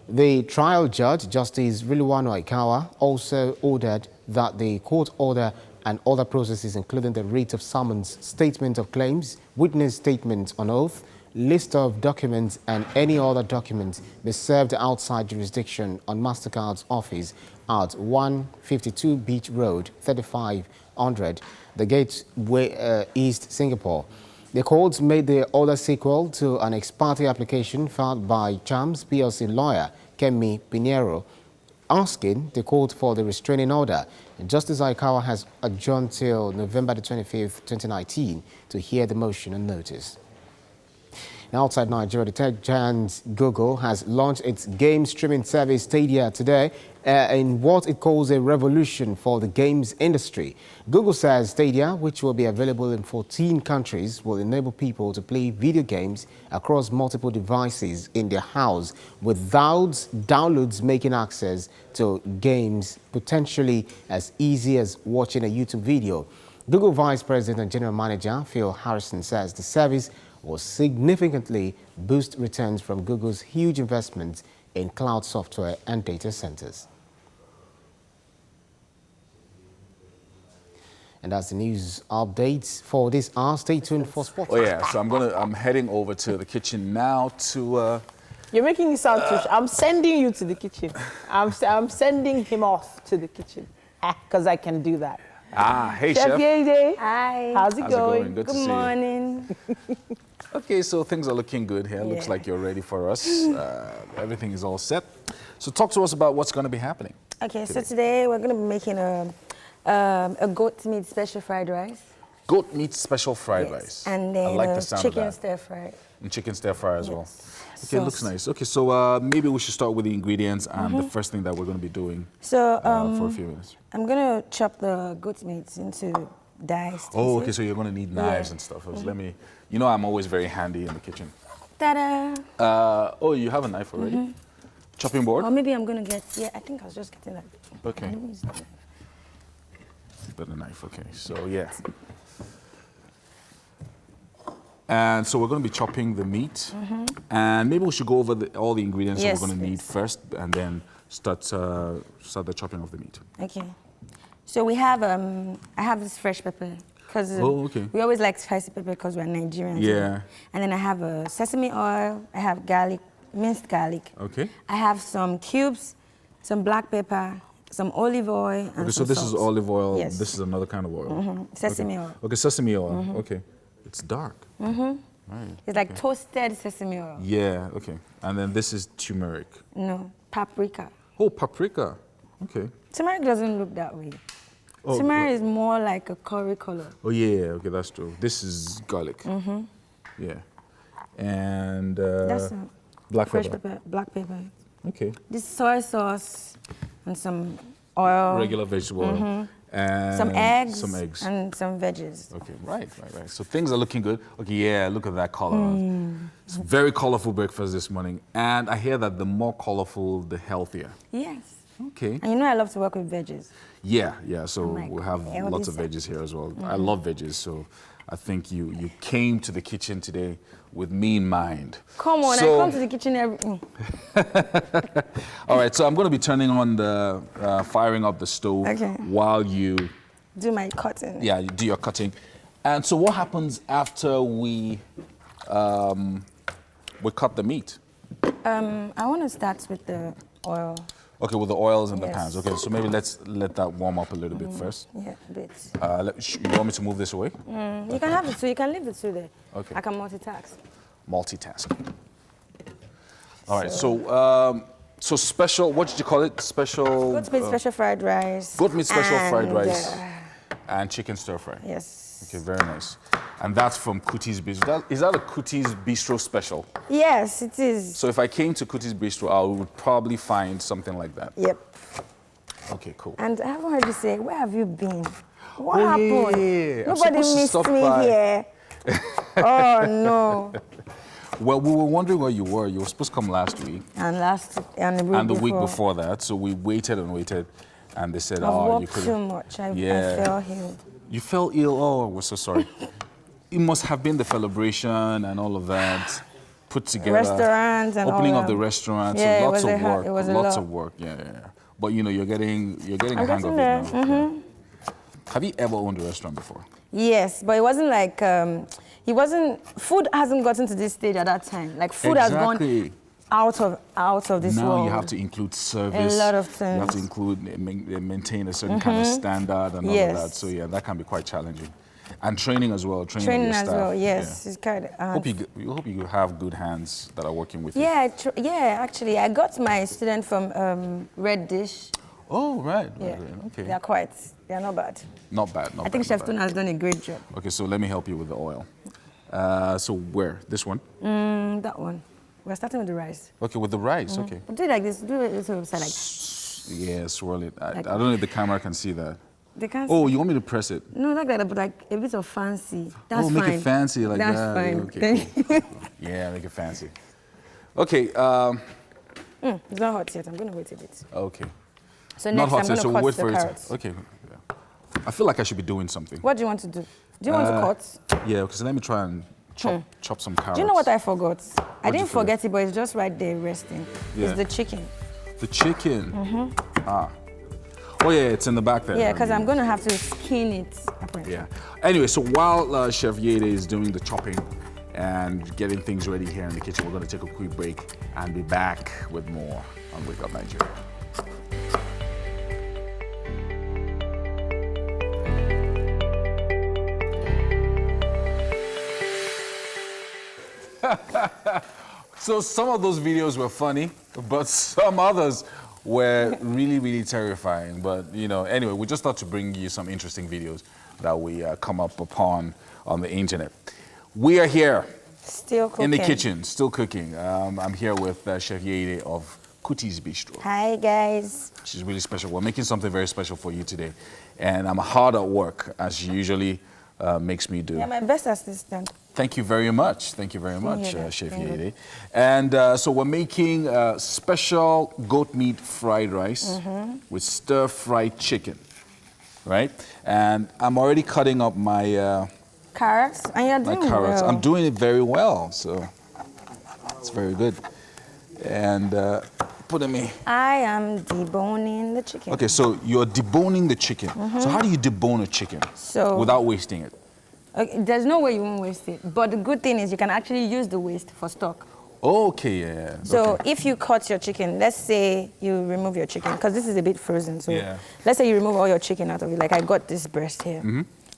E: The trial judge, Justice Riluwano Aikawa, also ordered that the court order and other processes, including the writ of summons, statement of claims, witness statement on oath, list of documents, and any other documents be served outside jurisdiction on MasterCard's office at 152 Beach Road, 3500, the Gateway East, Singapore. The court made the order sequel to an ex parte application filed by Chams PLC lawyer Kemi Pinheiro, asking the court for the restraining order. And Justice Aikawa has adjourned till November the 25th, 2019 to hear the motion and notice. Now, outside Nigeria, the tech giant Google has launched its game streaming service Stadia today in what it calls a revolution for the games industry. Google says Stadia, which will be available in 14 countries, will enable people to play video games across multiple devices in their house without downloads making access to games potentially as easy as watching a YouTube video. Google Vice President and General Manager Phil Harrison says the service will significantly boost returns from Google's huge investments in cloud software and data centers. And that's the news updates for this hour. Stay tuned for sports.
A: Oh yeah, so I'm heading over to the kitchen now to.
B: You're making it sound too. I'm sending you to the kitchen. I'm sending him off to the kitchen because I can do that.
A: Hey
B: Chef. Yede.
P: Hi.
B: How's it going?
A: Good to
P: Good
A: see
P: morning.
A: you. Okay, so things are looking good here. Looks like you're ready for us. Everything is all set. So talk to us about what's going to be happening.
P: Okay, so today we're going to be making a goat meat special fried rice.
A: Goat meat special fried rice.
P: And then
A: I like the sound
P: chicken
A: of that.
P: stir fry.
A: And chicken stir fry as well. Okay,
P: Sauce.
A: looks nice. Okay, so maybe we should start with the ingredients and the first thing that we're going to be doing
P: So
A: for a few minutes.
P: I'm going to chop the goat meat into dice.
A: Oh, okay, so you're going to need knives and stuff. Let me, you know, I'm always very handy in the kitchen.
P: Ta-da!
A: Oh, you have a knife already? Chopping board?
P: Or maybe I'm going to get, I think I was just getting that.
A: Okay.
P: Let me use that knife.
A: But a knife, okay. So, yeah. And so we're going to be chopping the meat. And maybe we should go over all the ingredients that we're going to need first and then start the chopping of the meat.
P: Okay. So we have, I have this fresh pepper. Because we always like spicy pepper because we're Nigerians.
A: Yeah.
P: And then I have sesame oil, I have garlic, minced garlic.
A: Okay.
P: I have some cubes, some black pepper, some olive oil, and
A: Okay, so
P: some
A: this
P: salt.
A: is olive oil.
P: Yes.
A: This is another kind of oil.
P: Sesame oil.
A: Okay, sesame oil. Okay. It's dark. Right.
P: It's like toasted sesame oil.
A: Yeah, okay. And then this is turmeric.
P: No, paprika.
A: Oh, paprika. Okay.
P: Turmeric doesn't look that way.
A: Oh,
P: Turmeric is more like a curry color.
A: Oh, yeah, okay, that's true. This is garlic. Yeah. And
P: That's
A: black
P: fresh
A: pepper.
P: black pepper.
A: Okay.
P: This soy sauce and some oil.
A: Regular vegetable oil. And
P: Some eggs.
A: Some eggs.
P: And some veggies.
A: Okay, right. So things are looking good. Okay, yeah, look at that color. It's a very colorful breakfast this morning. And I hear that the more colorful, the healthier.
P: Yes.
A: Okay.
P: And you know I love to work with veggies.
A: Yeah. So
P: like
A: we'll have
P: healthy
A: lots of
P: stuff.
A: veggies here as well. I love veggies, so I think you came to the kitchen today with me in mind.
P: Come on,
A: So-
P: I come to the kitchen every...
A: All right, so I'm going to be turning on the, firing up the stove while you,
P: do my cutting.
A: you do your cutting. And so what happens after we cut the meat?
P: I want to start with the oil.
A: Okay, with the oils in the
P: Yes.
A: pans. Okay, so maybe let's let that warm up a little bit first.
P: Yeah, a bit.
A: You want me to move this away?
P: You can have the two. You can leave the two there.
A: Okay.
P: I can multitask.
A: Multitasking. All right, so special, what did you call it? Special...
P: Goat meat special fried rice.
A: Goat meat special fried
P: and,
A: rice and chicken stir fry.
P: Yes.
A: Okay, very nice. And that's from Kuti's Bistro. Is that a Kuti's Bistro special?
P: Yes, it is.
A: So if I came to Kuti's Bistro, I would probably find something like that.
P: Yep.
A: Okay, cool.
P: And I haven't heard you say, where have you been? What
A: Oh,
P: happened?
A: yeah. I'm
P: Nobody
A: supposed to
P: missed
A: stop
P: me
A: by.
P: here. Oh, no.
A: Well, we were wondering where you were. You were supposed to come last week.
P: And the
A: week before that. So we waited and waited. And they said,
P: I've
A: you
P: worked
A: couldn't.
P: too much. I fell ill.
A: You fell ill? Oh, we're so sorry. It must have been the celebration and all of that put together.
P: Restaurants and
A: opening
P: all
A: of the
P: that.
A: restaurant.
P: Yeah,
A: so
P: it
A: lots
P: was
A: of work.
P: it was a
A: Lots
P: lot.
A: of work. Yeah. But you know, you're getting a
P: I'm
A: hang of
P: getting there.
A: it now. Yeah. Have you ever owned a restaurant before?
P: Yes, but it wasn't like, food hasn't gotten to this stage at that time. Like food has gone out of this world.
A: Now you have to include service.
P: A lot of things.
A: You have to include, maintain a certain kind of standard and all of that. So yeah, that can be quite challenging. And training as well. Training of your
P: as
A: staff.
P: well, yes. It's kind of,
A: hope you have good hands that are working with you.
P: yeah, actually, I got my student from Red Dish.
A: Oh, right.
P: Yeah.
A: Okay.
P: They're not bad.
A: Not bad.
P: I think Chef Tuna has done a great job.
A: Okay, so let me help you with the oil. So where? This one?
P: That one. We're starting with the rice.
A: Okay, with the rice. Okay.
P: Do it like this. Do it side like.
A: Yeah, swirl it. I don't know if the camera can see that.
P: They can't.
A: Oh, you want me to press it?
P: No, not like that, but like a bit of fancy. That's fine.
A: Make it fancy like that.
P: That's fine.
A: Okay, cool. Yeah, make it fancy. Okay.
P: It's not hot yet. I'm going to wait a bit.
A: Okay.
P: So
A: Not
P: next,
A: hot
P: I'm
A: yet, so
P: going
A: we'll
P: to
A: wait
P: cut
A: for
P: the
A: it.
P: carrots.
A: Okay. I feel like I should be doing something.
P: What do you want to do? Do you want to cut?
A: Yeah, because let me try and chop some carrots.
P: Do you know what I forgot? I didn't forget it, but it's just right there resting.
A: Yeah.
P: It's the chicken.
A: The chicken? Ah. Oh, yeah, it's in the back there.
P: Yeah, because I'm going to have to skin it.
A: Yeah. Anyway, so while Chef Yede is doing the chopping and getting things ready here in the kitchen, we're going to take a quick break and be back with more on Wake Up Nigeria. So some of those videos were funny, but some others were really, really terrifying. But, you know, anyway, we just thought to bring you some interesting videos that we come up upon on the internet. We are here.
P: Still cooking.
A: In the kitchen, still cooking. I'm here with Chef Yede of Kuti's Bistro.
P: Hi, guys.
A: She's really special. We're making something very special for you today. And I'm hard at work, as she usually makes me do.
P: You're my best assistant.
A: Thank you very much. Thank you very much, Chef Yede. And so we're making special goat meat fried rice with stir-fried chicken, right? And I'm already cutting up my
P: carrots. And you're doing
A: carrots.
P: well.
A: I'm doing it very well, so it's very good. And putting me.
P: I am deboning the chicken.
A: Okay, so you're deboning the chicken. So how do you debone a chicken without wasting it?
P: Okay, there's no way you won't waste it. But the good thing is you can actually use the waste for stock.
A: Okay, yeah.
P: So if you cut your chicken, let's say you remove your chicken, because this is a bit frozen. So let's say you remove all your chicken out of it. Like I got this breast here.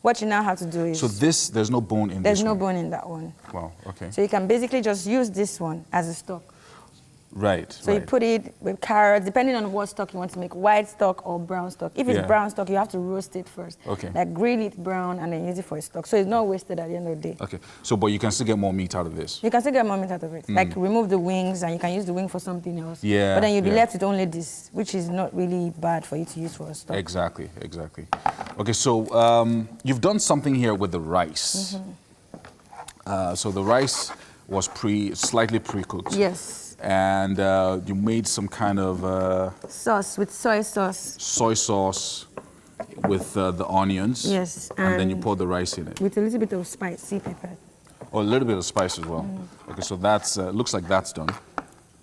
P: What you now have to do is...
A: So this, there's no bone in this
P: There's no bone in that one.
A: Wow, okay.
P: So you can basically just use this one as a stock.
A: Right,
P: So you put it with carrots, depending on what stock you want to make, white stock or brown stock. If it's brown stock, you have to roast it first.
A: Okay.
P: Like grill it brown and then use it for a stock. So it's not wasted at the end of the day.
A: Okay, so but you can still get more meat out of this?
P: You can still get more meat out of it. Like remove the wings and you can use the wing for something else.
A: Yeah.
P: But then you'll be left with only this, which is not really bad for you to use for a stock.
A: Exactly, exactly. Okay, so you've done something here with the rice. So the rice was slightly pre-cooked.
P: Yes.
A: And you made some kind of...
P: sauce with soy sauce.
A: Soy sauce with the onions.
P: Yes.
A: And then you pour the rice in it.
P: With a little bit of spicy pepper.
A: Oh, a little bit of spice as well. Okay, so that's looks like that's done.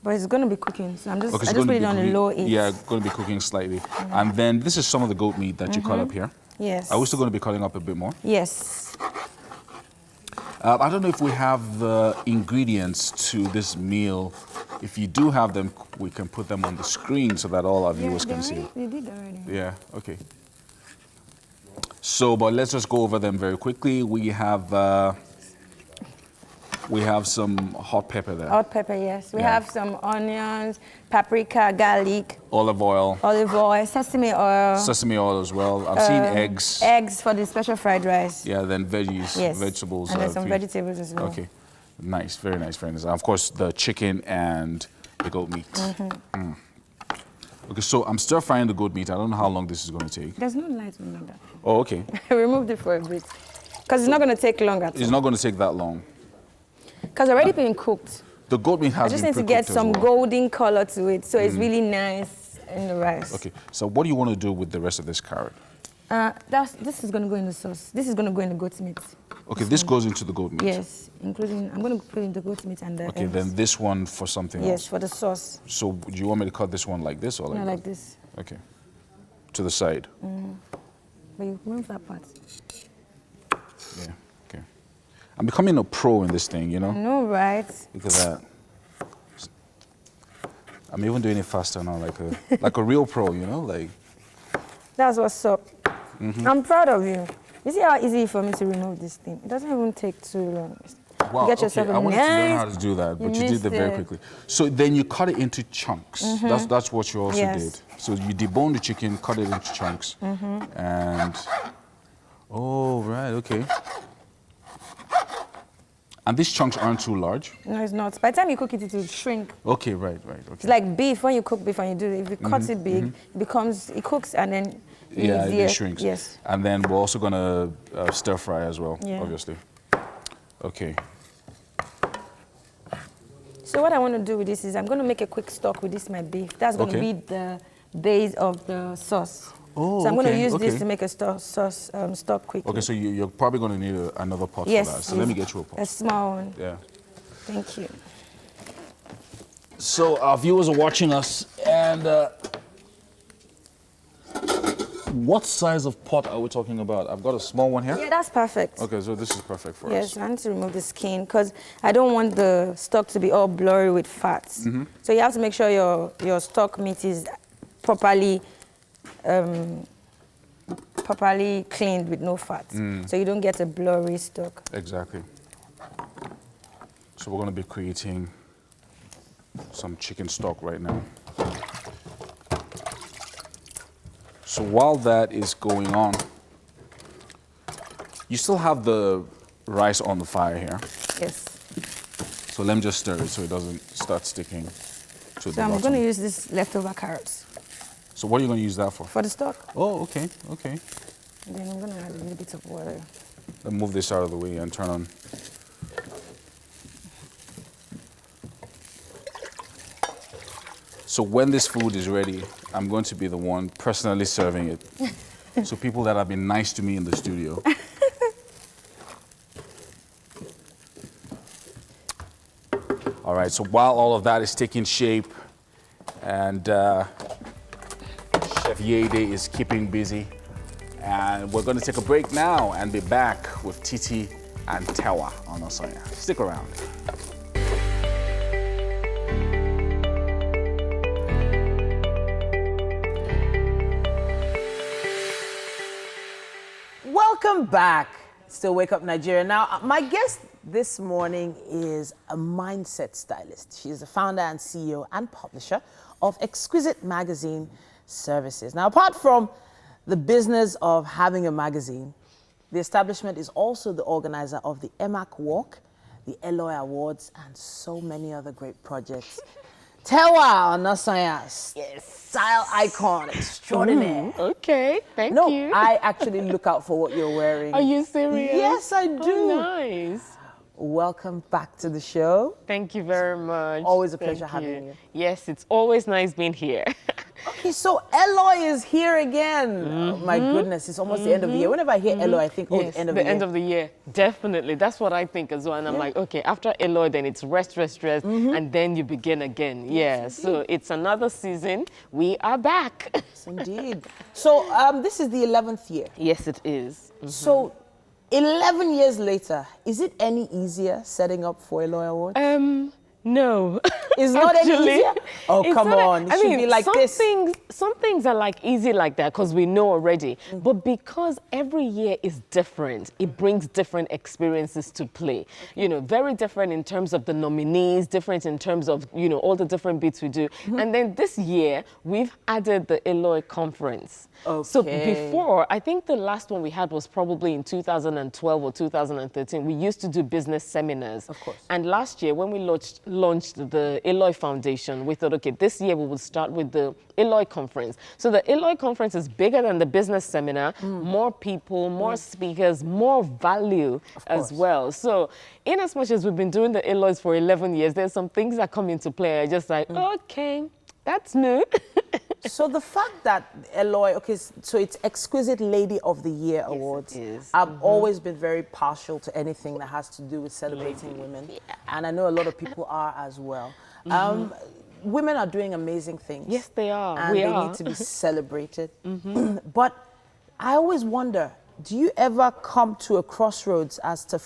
P: But it's going to be cooking, so I just put it on a low heat.
A: Yeah, going to be cooking slightly. And then this is some of the goat meat that you cut up here.
P: Yes.
A: Are we still going to be cutting up a bit more?
P: Yes.
A: I don't know if we have the ingredients to this meal. If you do have them, we can put them on the screen so that all our viewers can see.
P: We did already.
A: Yeah, okay. So, but let's just go over them very quickly. We have some hot pepper there.
P: Hot pepper, yes. We have some onions, paprika, garlic.
A: Olive oil.
P: Olive oil, sesame oil.
A: Sesame oil as well. I've seen eggs.
P: Eggs for the special fried rice.
A: Yeah, then veggies, vegetables.
P: And then some vegetables as well.
A: Okay, nice, very nice, very nice. And of course, the chicken and the goat meat. Okay, so I'm stir frying the goat meat. I don't know how long this is going to take.
P: There's no light on that.
A: Oh, okay.
P: I removed it for a bit. Because it's not going to take long at all.
A: It's not going to take that long.
P: Because already been cooked.
A: The goat meat has been
P: I just need to get some golden color to it, so it's really nice in the rice.
A: Okay, so what do you want to do with the rest of this carrot?
P: This is going to go in the sauce. This is going to go in the goat meat.
A: Okay, this goes into the goat meat?
P: Yes, including, I'm going to put in the goat meat and the
A: Okay,
P: eggs.
A: then this one for something else?
P: Yes, for the sauce.
A: So do you want me to cut this one like this or like
P: No,
A: that?
P: like this.
A: Okay, to the side?
P: But you remove that part.
A: Yeah, okay. I'm becoming a pro in this thing, you know?
P: No, right?
A: Because I'm even doing it faster now, like a real pro, you know? Like.
P: That's what's up. I'm proud of you. You see how easy for me to remove this thing? It doesn't even take too long.
A: Wow,
P: you get yourself
A: okay.
P: a
A: I wanted
P: nice,
A: to learn how to do that, but you did it very quickly. So then you cut it into chunks. That's what you also did. So you debone the chicken, cut it into chunks, and oh right, okay. And these chunks aren't too large?
P: No, it's not. By the time you cook it, it will shrink.
A: Okay, right, okay.
P: It's like beef. When you cook beef and you do it, if you cut it big, it cooks and then
A: it shrinks.
P: Yes.
A: And then we're also going to stir fry as well, obviously. Okay.
P: So what I want to do with this is I'm going to make a quick stock with this, my beef. That's going to be the base of the sauce. So I'm going to use this to make a stock quickly.
A: Okay, so you're probably going to need another pot for that. So let me get you a pot.
P: A small one.
A: Yeah.
P: Thank you.
A: So our viewers are watching us, and what size of pot are we talking about? I've got a small one here.
P: Yeah, that's perfect.
A: Okay, so this is perfect for us.
P: Yes, I need to remove the skin because I don't want the stock to be all blurry with fats. So you have to make sure your stock meat is properly cleaned with no fat. So you don't get a blurry stock.
A: Exactly. So we're going to be creating some chicken stock right now. So while that is going on, you still have the rice on the fire here.
P: Yes.
A: So let me just stir it so it doesn't start sticking to the bottom.
P: So I'm going to use this leftover carrots.
A: So what are you going to use that for?
P: For the stock.
A: Oh, okay, okay.
P: And then I'm going to add a little bit of water.
A: Let me move this out of the way and turn on. So when this food is ready, I'm going to be the one personally serving it. So people that have been nice to me in the studio. All right, so while all of that is taking shape and Chef Yede is keeping busy, and we're going to take a break now and be back with Titi and Tewa on Osanya. Stick around.
B: Welcome back. Still Wake Up Nigeria. Now, my guest this morning is a mindset stylist. She is the founder and CEO and publisher of Exquisite Magazine Services. Now, apart from the business of having a magazine, the establishment is also the organizer of the EMAC Walk, the Eloy Awards, and so many other great projects. Tewa Onasanya, style icon extraordinaire.
Q: Okay, thank you.
B: No, I actually look out for what you're wearing.
Q: Are you serious?
B: Yes, I do.
Q: Oh, nice.
B: Welcome back to the show.
Q: Thank you very much.
B: Always a pleasure having you.
Q: Yes, it's always nice being here.
B: Okay, so Eloy is here again. Oh, my goodness, it's almost the end of the year. Whenever I hear Eloy, I think,
Q: yes,
B: the end of the year.
Q: The end of the year, definitely. That's what I think as well. And I'm like, okay, after Eloy, then it's rest, and then you begin again.
B: Yes,
Q: so it's another season. We are back.
B: Yes, indeed. So this is the 11th year.
Q: Yes, it is.
B: So 11 years later, is it any easier setting up for Eloy Awards?
Q: No.
B: It's not any easier? Oh, come on. It should be like this.
Q: Some things are like easy like that because we know already. But because every year is different, it brings different experiences to play. You know, very different in terms of the nominees, different in terms of, you know, all the different bits we do. And then this year, we've added the Eloy Conference.
B: Okay.
Q: So before, I think the last one we had was probably in 2012 or 2013. We used to do business seminars.
B: Of course.
Q: And last year, when we launched the Eloy Foundation, we thought, okay, this year we will start with the Eloy Conference. So the Eloy Conference is bigger than the business seminar, more people, more speakers, more value as well. So in as much as we've been doing the Eloys for 11 years, there's some things that come into play. I just like, okay, that's new.
B: So the fact that Eloy, okay, so it's Exquisite Lady of the Year Awards.
Q: It is.
B: I've always been very partial to anything that has to do with celebrating women. And I know a lot of people are as well. Women are doing amazing things.
Q: Yes, they are.
B: And they need to be celebrated. But I always wonder, do you ever come to a crossroads as to,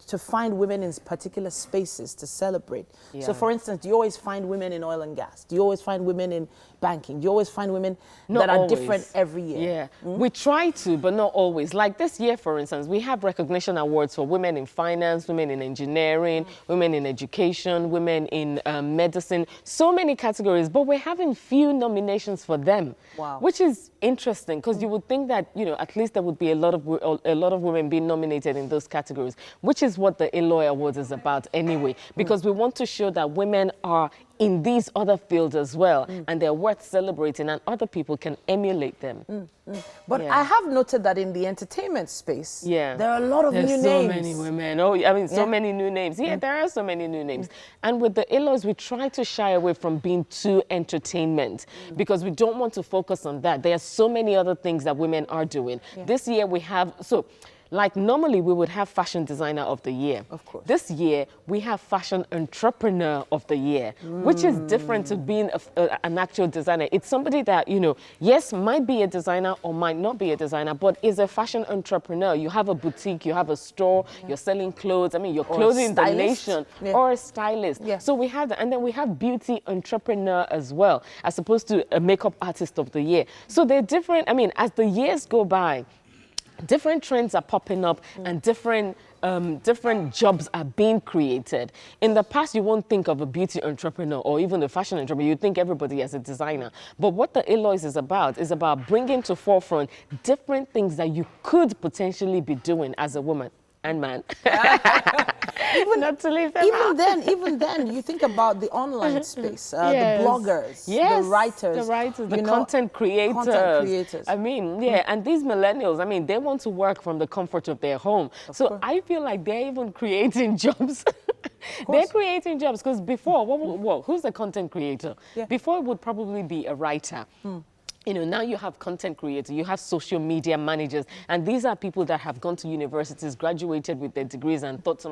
B: to find women in particular spaces to celebrate?
Q: Yeah.
B: So for instance, do you always find women in oil and gas? Do you always find women in banking? Do you always find women that are different every year?
Q: Yeah, we try to, but not always. Like this year, for instance, we have recognition awards for women in finance, women in engineering, women in education, women in medicine, so many categories, but we're having few nominations for them, which is interesting because you would think that, at least there would be a lot of women being nominated in those categories, which is what the Eloy Awards is about anyway, because we want to show that women are in these other fields as well, and they're worth celebrating, and other people can emulate them.
B: But I have noted that in the entertainment space, there are a lot of
Q: There's
B: new
Q: so
B: names.
Q: many women. Oh, I mean, so many new names. Yeah, there are so many new names. And with the Eloys, we try to shy away from being too entertainment because we don't want to focus on that. There are so many other things that women are doing. This year we have, like normally we would have fashion designer of the year. Of course. This year we have fashion entrepreneur of the year, which is different to being an actual designer. It's somebody that, you know, yes, might be a designer or might not be a designer, but is a fashion entrepreneur. You have a boutique, you have a store, you're selling clothes. I mean, you're clothing the nation, or a stylist. So we have that. And then we have beauty entrepreneur as well, as opposed to a makeup artist of the year. So they're different. I mean, as the years go by, different trends are popping up and different jobs are being created. In the past, you won't think of a beauty entrepreneur or even a fashion entrepreneur. You think everybody as a designer. But what the Eloys is about bringing to forefront different things that you could potentially be doing as a woman and man.
B: Even then, you think about the online space, the bloggers, the writers,
Q: the content creators. I mean, and these millennials, I mean, they want to work from the comfort of their home. So I feel like they're even creating jobs. They're creating jobs because before, who's the content creator? Before it would probably be a writer. You know, now you have content creators, you have social media managers, and these are people that have gone to universities, graduated with their degrees, and thought to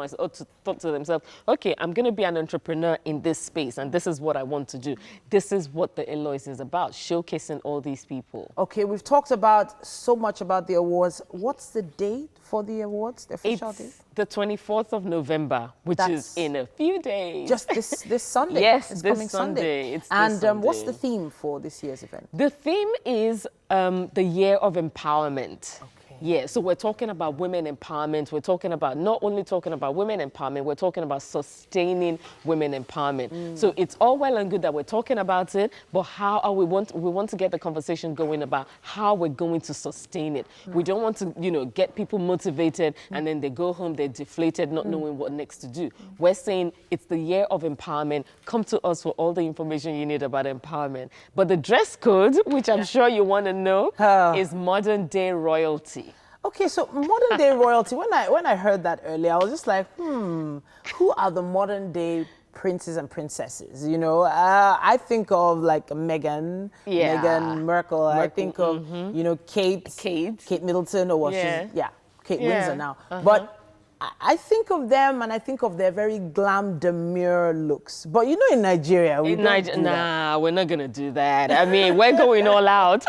Q: themselves, okay, I'm going to be an entrepreneur in this space, and this is what I want to do. This is what the Eloys is about, showcasing all these people.
B: Okay, we've talked about so much about the awards. What's the date for the awards, the official date?
Q: The 24th of November, which is in a few days.
B: Just this Sunday.
Q: Yes,
B: it's
Q: this
B: coming
Q: Sunday. It's
B: and
Q: this Sunday.
B: What's the theme for this year's event?
Q: The theme is the year of empowerment. Yeah, so we're talking about women empowerment. We're talking about not only talking about women empowerment, we're talking about sustaining women empowerment. So it's all well and good that we're talking about it, but how are we want to get the conversation going about how we're going to sustain it. We don't want to, you know, get people motivated and then they go home, they're deflated, not knowing what next to do. We're saying it's the year of empowerment. Come to us for all the information you need about empowerment. But the dress code, which I'm sure you want to know, is modern day royalty.
B: Okay, so modern day royalty, when I heard that earlier, I was just like, who are the modern day princes and princesses? You know, I think of like Meghan Markle. I think of, you know, Kate Middleton, or Kate Windsor now. But I think of them and I think of their very glam, demure looks. But you know, in Nigeria, we don't do that.
Q: We're not going to do that. I mean, we're going all out.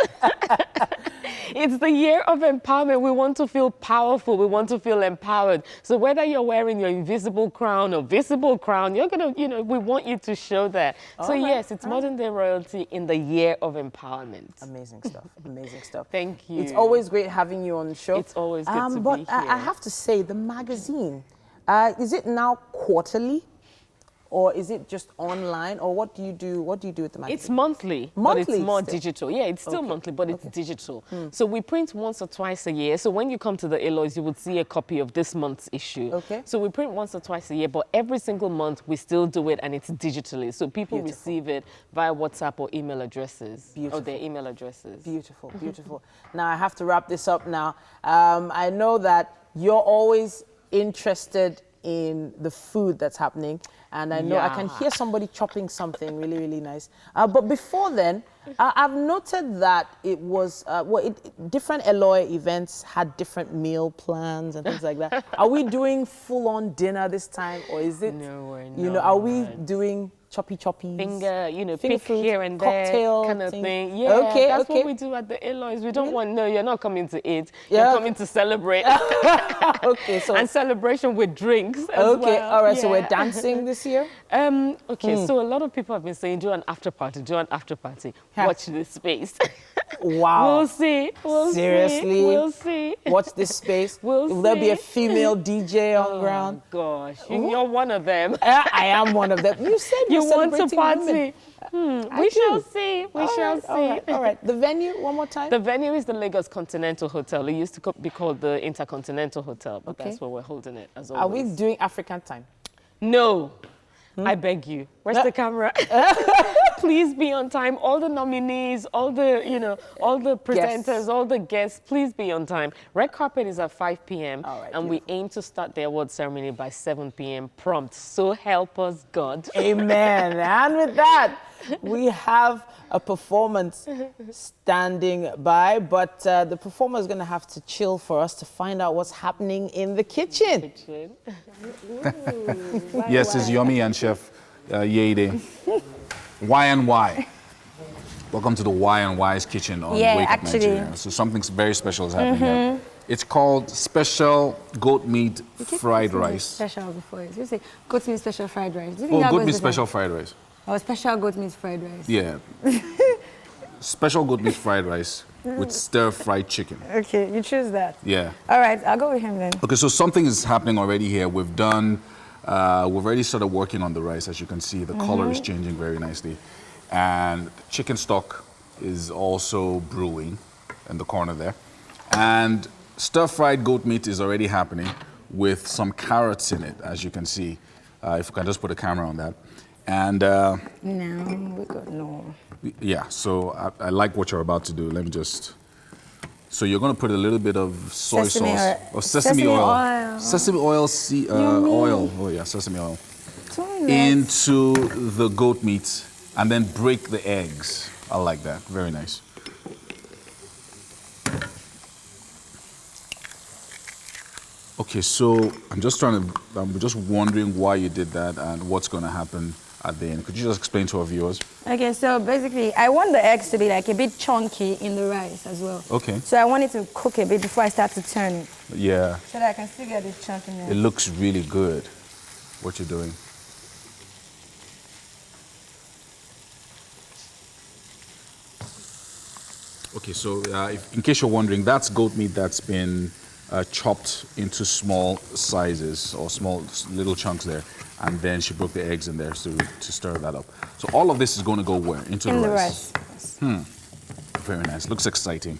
Q: It's the year of empowerment. We want to feel powerful. We want to feel empowered. So whether you're wearing your invisible crown or visible crown, you're going to, you know, we want you to show that. So yes, it's modern day royalty in the year of empowerment.
B: Amazing stuff. Amazing stuff.
Q: Thank you.
B: It's always great having you on the show.
Q: It's always good to
B: be
Q: here.
B: But I have to say, the magazine, is it now quarterly? Or is it just online? Or what do you do? What do you do with the magazine?
Q: It's monthly, but it's more digital. Yeah, it's still monthly, but it's digital. So we print once or twice a year. So when you come to the Eloys, you would see a copy of this month's issue. Okay. So we print once or twice a year, but every single month we still do it, and it's digitally. So people receive it via WhatsApp or email addresses. Or their email addresses.
B: Beautiful, beautiful. Now I have to wrap this up now. I know that you're always interested in the food that's happening. And I know I can hear somebody chopping something really, really nice. But before then, I've noted that it was, different Eloy events had different meal plans and things like that. Are we doing full-on dinner this time? Or is it, you know, are we doing choppy?
Q: Finger, you know, pick here and there,
B: cocktail
Q: kind of thing. Yeah, that's what we do at the Eloys. We don't want, you're not coming to eat. You're coming to celebrate. And celebration with drinks as well.
B: All right, so we're dancing this year?
Q: So a lot of people have been saying, do an after party. Watch this space.
B: Wow.
Q: We'll see.
B: Seriously?
Q: We'll see.
B: Watch this space. Will there be a female DJ on ground?
Q: Gosh, you're one of them.
B: I am one of them. You said
Q: you want to
B: party.
Q: We shall see. We shall see.
B: All right. The venue, one more time?
Q: The venue is the Lagos Continental Hotel. It used to be called the Intercontinental Hotel, but that's where we're holding it as always.
B: Are we doing African time?
Q: No. I beg you. Where's the camera? Please be on time. All the nominees, all the, all the presenters, all the guests, please be on time. Red carpet is at 5 p.m. and we aim to start the award ceremony by 7 p.m. prompt. So help us God.
B: Amen. And with that, we have a performance standing by, but the performer is going to have to chill for us to find out what's happening in the kitchen.
A: Yes, it's Yomi and Chef Yede. Y&Y. Welcome to the Y&Y's kitchen on Wake Up Nigeria. So something very special is happening here. It's called Special Goat Meat Fried Rice.
P: Special before it. You say goat meat special fried rice.
A: Oh, goat meat special fried rice.
P: Oh, special goat meat fried rice.
A: Yeah. Special goat meat fried rice with stir-fried chicken.
P: Okay, you choose that.
A: Yeah.
P: All right, I'll go with him then.
A: Okay, so something is happening already here. We've already started working on the rice, as you can see. The color is changing very nicely. And chicken stock is also brewing in the corner there. And stir-fried goat meat is already happening with some carrots in it, as you can see. If you can just put a camera on that. And
P: no, we got no.
A: Yeah, so I like what you're about to do. Let me just. So you're going to put a little bit of soy sauce or sesame oil. Sesame oil, oil. Oh yeah, sesame oil. Into the goat meat and then break the eggs. I like that. Very nice. Okay, so I'm just wondering why you did that and what's going to happen at the end. Could you just explain to our viewers?
P: Okay, so basically, I want the eggs to be like a bit chunky in the rice as well.
A: Okay.
P: So I want it to cook a bit before I start to turn it.
A: Yeah.
P: So that I can still get this chunk in there.
A: It looks really good, what you're doing. Okay, so in case you're wondering, that's goat meat that's been chopped into small sizes or small little chunks there. And then she broke the eggs in there to stir that up. So all of this is going to go where? Into the rice? Very nice. Looks exciting.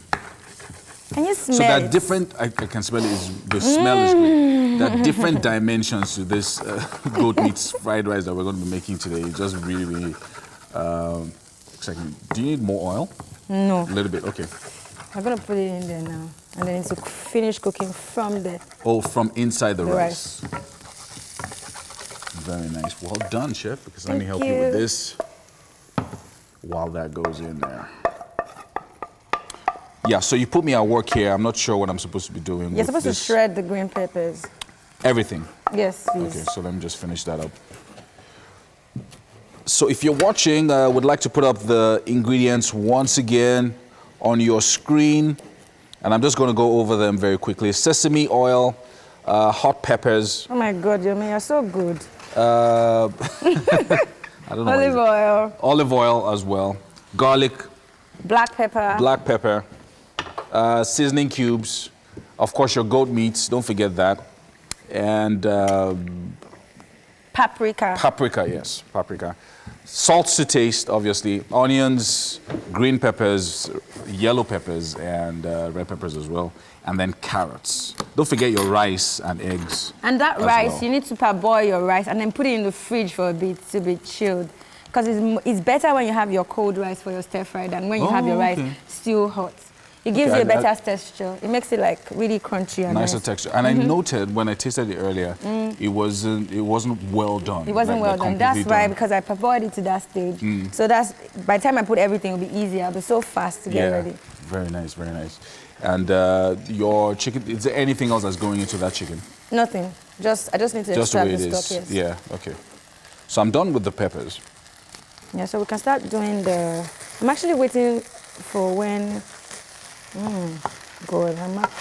P: Can you smell
A: So there are
P: it?
A: different, I can smell it, the smell is great. There are different dimensions to this goat meat fried rice that we're going to be making today. It's just really, really exciting. Do you need more oil?
P: No.
A: A little bit, okay.
P: I'm going to put it in there now. And then it's to finish cooking from there.
A: Oh, from inside the rice. Very nice. Well done, Chef, because let me help you with this while that goes in there. Yeah, so you put me at work here. I'm not sure what I'm supposed to be doing.
P: You're supposed to shred the green peppers.
A: Everything?
P: Yes, please.
A: Okay, so let me just finish that up. So if you're watching, I would like to put up the ingredients once again on your screen. And I'm just going to go over them very quickly. Sesame oil, hot peppers.
P: Oh my God, Yomi, you're so good.
A: I don't know.
P: Olive oil.
A: Olive oil as well. Garlic.
P: Black pepper.
A: Black pepper. Seasoning cubes. Of course, your goat meats. Don't forget that. And
P: paprika.
A: Paprika, yes. Paprika. Salt to taste, obviously. Onions, green peppers, yellow peppers, and red peppers as well. And then carrots. Don't forget your rice and eggs.
P: And that rice, you need to parboil your rice and then put it in the fridge for a bit to be chilled. Because it's better when you have your cold rice for your stir fry than when you have your rice still hot. It gives you a better texture. It makes it like really crunchy and
A: nicer texture. And I noted when I tasted it earlier, it wasn't well done.
P: It wasn't well done. That's why, because I parboiled it to that stage. So that's by the time I put everything, it'll be easier. It'll be so fast to get ready.
A: Very nice, very nice. And your chicken, is there anything else that's going into that chicken?
P: Nothing. I just need to extract the stock, yes.
A: Yeah, okay. So I'm done with the peppers.
P: Yeah, so we can start doing the... I'm actually waiting for when... God, I'm not...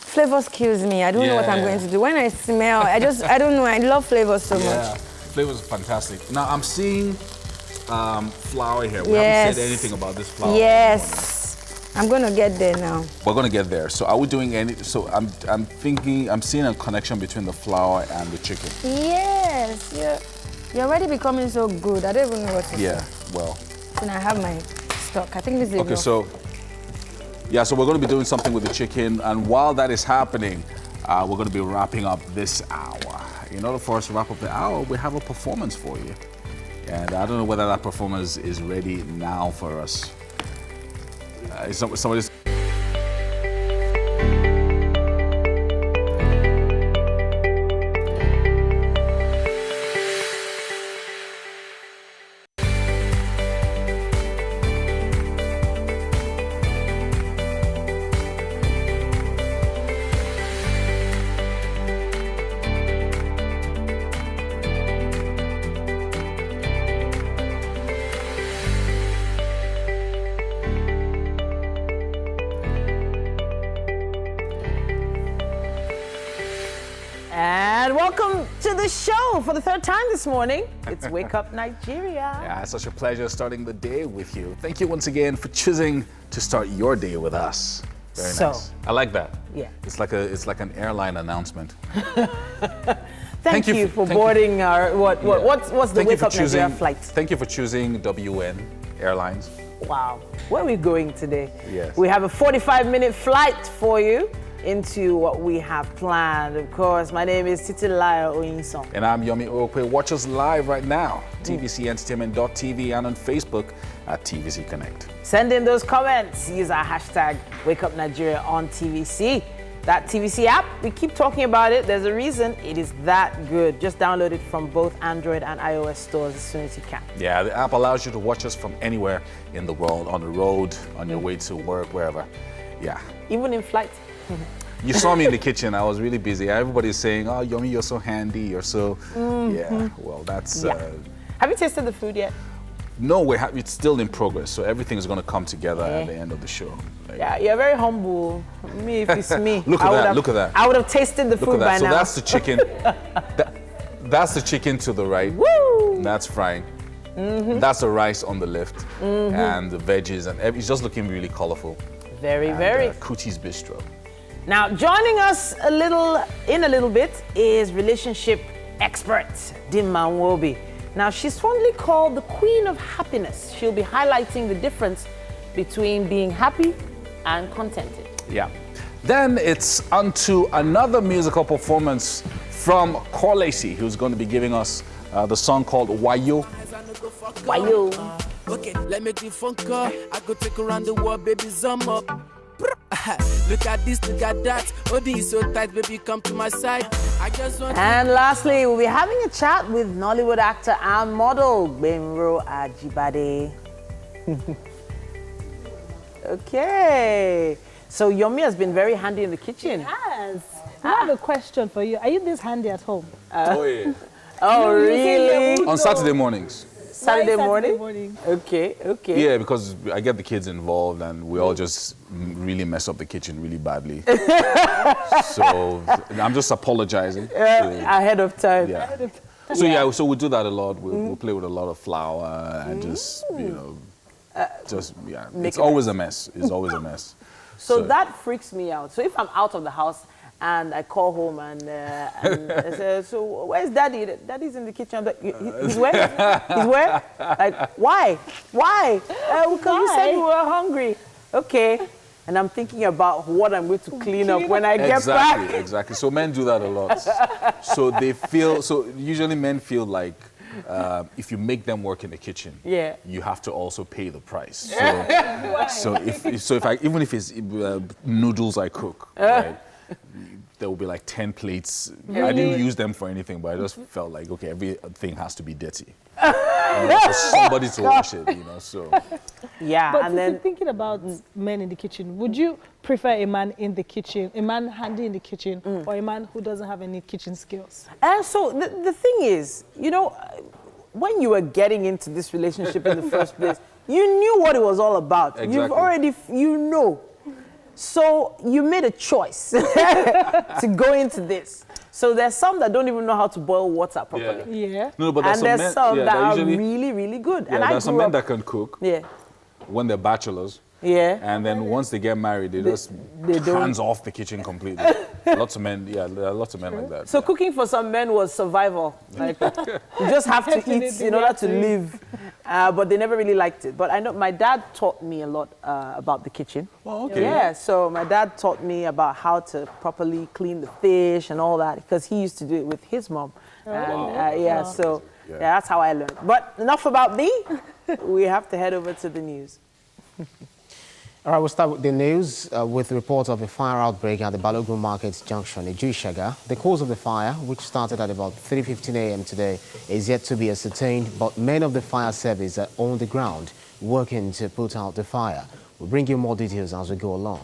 P: Flavors kills me. I don't know what I'm going to do. When I smell, I don't know. I love flavors so much.
A: Flavors are fantastic. Now I'm seeing flour here. We haven't said anything about this flour.
P: Yes. I'm going to get there now.
A: We're going to get there. So are we doing any... So I'm seeing a connection between the flour and the chicken.
P: Yes. You're already becoming so good. I don't even know what to say.
A: Yeah, well.
P: So now I have my stock. I think this is enough.
A: Okay, so we're going to be doing something with the chicken, and while that is happening, we're going to be wrapping up this hour. in order for us to wrap up the hour, we have a performance for you. And I don't know whether that performance is ready now for us. Somebody's
B: show for the third time this morning. It's Wake Up Nigeria.
A: Yeah, it's such a pleasure starting the day with you. Thank you once again for choosing to start your day with us. Very nice. I like that.
B: Yeah.
A: It's like an airline announcement.
B: Thank you for boarding our what's the Wake Up Nigeria flight?
A: Thank you for choosing WN Airlines.
B: Wow. Where are we going today?
A: Yes.
B: We have a 45-minute flight for you into what we have planned. Of course, my name is Titilayo Oyinson.
A: And I'm Yomi Okwe. Watch us live right now, tvcentertainment.tv, and on Facebook at TVC Connect.
B: Send in those comments. Use our hashtag WakeUpNigeria on TVC. That TVC app, we keep talking about it. There's a reason it is that good. Just download it from both Android and iOS stores as soon as you can.
A: Yeah, the app allows you to watch us from anywhere in the world, on the road, on your way to work, wherever. Yeah.
B: Even in flight.
A: You saw me in the kitchen. I was really busy. Everybody's saying, "Oh, Yomi, you're so handy. You're so..." Yeah. Well, that's.
B: Have you tasted the food yet?
A: No, it's still in progress. So everything's going to come together at the end of the show.
B: Yeah, you're very humble. Me, if it's me,
A: look at that. Look at that.
B: I would have tasted the food by now.
A: So that's the chicken. That's the chicken to the right.
B: Woo!
A: That's frying. That's the rice on the left, and the veggies, and it's just looking really colorful.
B: Very.
A: Coochie's Bistro.
B: Now, joining us in a little bit is relationship expert Dimma Nwobi. Now, she's fondly called the Queen of Happiness. She'll be highlighting the difference between being happy and contented.
A: Yeah. Then it's onto another musical performance from Korlesi, who's going to be giving us the song called Wayo.
B: Wayo.
D: Okay, let me do funk up. I go take around the world, baby, zoom up. Look at this, look at that. Oh, this is so tight, baby, come to my side. I just want.
B: And lastly, we'll be having a chat with Nollywood actor and model Benro Ajibade. Okay. So Yomi has been very handy in the kitchen.
C: Yes. I have a question for you. Are you this handy at home?
A: Oh, yeah.
B: Oh, really?
A: On Saturday mornings.
B: Saturday morning? Okay.
A: Yeah, because I get the kids involved and we all just really mess up the kitchen really badly. So I'm just apologizing.
B: Ahead of time.
A: Yeah. So we do that a lot. We'll play with a lot of flour and just, it's always a mess. It's always a mess.
B: So that freaks me out. So if I'm out of the house and I call home and I say, so where's Daddy? Daddy's in the kitchen. I'm like, he's where? He's where? Like, why? Because you said we were hungry. Okay. And I'm thinking about what I'm going to clean up when I get back.
A: Exactly. So men do that a lot. So usually men feel like if you make them work in the kitchen, you have to also pay the price. So even if it's noodles I cook, right? There will be like 10 plates. I didn't use them for anything, but I just felt like, okay, everything has to be dirty. For somebody to wash it, so.
B: Yeah,
C: but
B: and then
C: thinking about men in the kitchen, would you prefer a man in the kitchen, a man handy in the kitchen, or a man who doesn't have any kitchen skills?
B: And so the thing is, when you were getting into this relationship in the first place, you knew what it was all about.
A: Exactly.
B: You've already, So you made a choice to go into this. So there's some that don't even know how to boil water properly.
C: Yeah.
A: No, but
B: there's some that are really, really good.
A: Yeah, there's some men that can cook.
B: Yeah.
A: When they're bachelors.
B: Yeah.
A: And then once they get married, they just hands off the kitchen completely. Lots of men, there are lots of men like that.
B: So cooking for some men was survival. Like, you just have to eat in order to live. but they never really liked it. But I know my dad taught me a lot about the kitchen.
A: Oh, okay.
B: Yeah, so my dad taught me about how to properly clean the fish and all that, because he used to do it with his mom. And yeah, so yeah, that's how I learned. But enough about me. We have to head over to the news.
E: All right, we'll start with the news with reports of a fire outbreak at the Balogun Market Junction in Ijuishaga. The cause of the fire, which started at about 3:15 a.m. today, is yet to be ascertained, but men of the fire service are on the ground working to put out the fire. We'll bring you more details as we go along.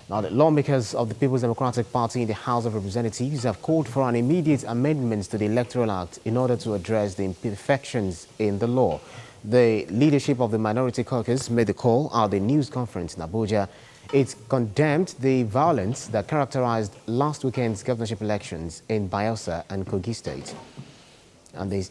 E: Now, the lawmakers of the People's Democratic Party in the House of Representatives have called for an immediate amendment to the Electoral Act in order to address the imperfections in the law. The leadership of the Minority Caucus made the call at the news conference in Abuja. It condemned the violence that characterized last weekend's governorship elections in Bayelsa and Kogi State. And the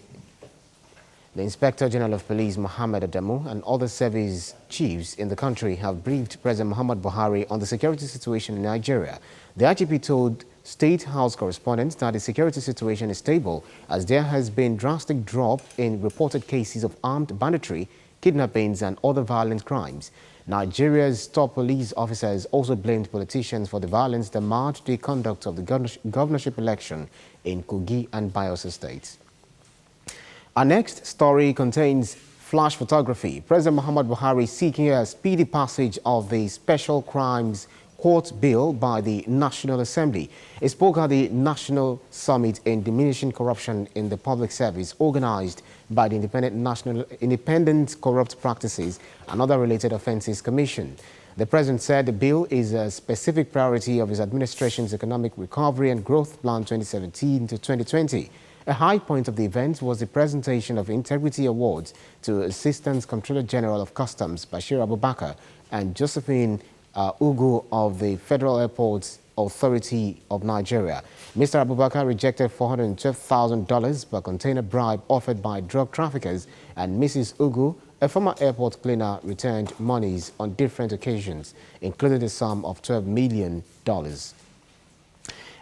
E: Inspector General of Police, Mohammed Adamu, and other service chiefs in the country have briefed President Muhammad Buhari on the security situation in Nigeria. The IGP told State House correspondents that the security situation is stable, as there has been drastic drop in reported cases of armed banditry, kidnappings and other violent crimes. Nigeria's top police officers also blamed politicians for the violence that marred the conduct of the governorship election in Kogi and Bayelsa states. Our next story contains flash photography. President Muhammad Buhari seeking a speedy passage of the Special Crimes Court bill by the National Assembly. He spoke at the National Summit in Diminishing Corruption in the Public Service, organized by the Independent Corrupt Practices and Other Related Offences Commission. The president said the bill is a specific priority of his administration's Economic Recovery and Growth Plan 2017 to 2020. A high point of the event was the presentation of Integrity Awards to Assistant Comptroller General of Customs Bashir Abubakar and Josephine Ugu of the Federal Airports Authority of Nigeria. Mr. Abubakar rejected $412,000 per container bribe offered by drug traffickers, and Mrs. Ugu, a former airport cleaner, returned monies on different occasions, including the sum of $12 million.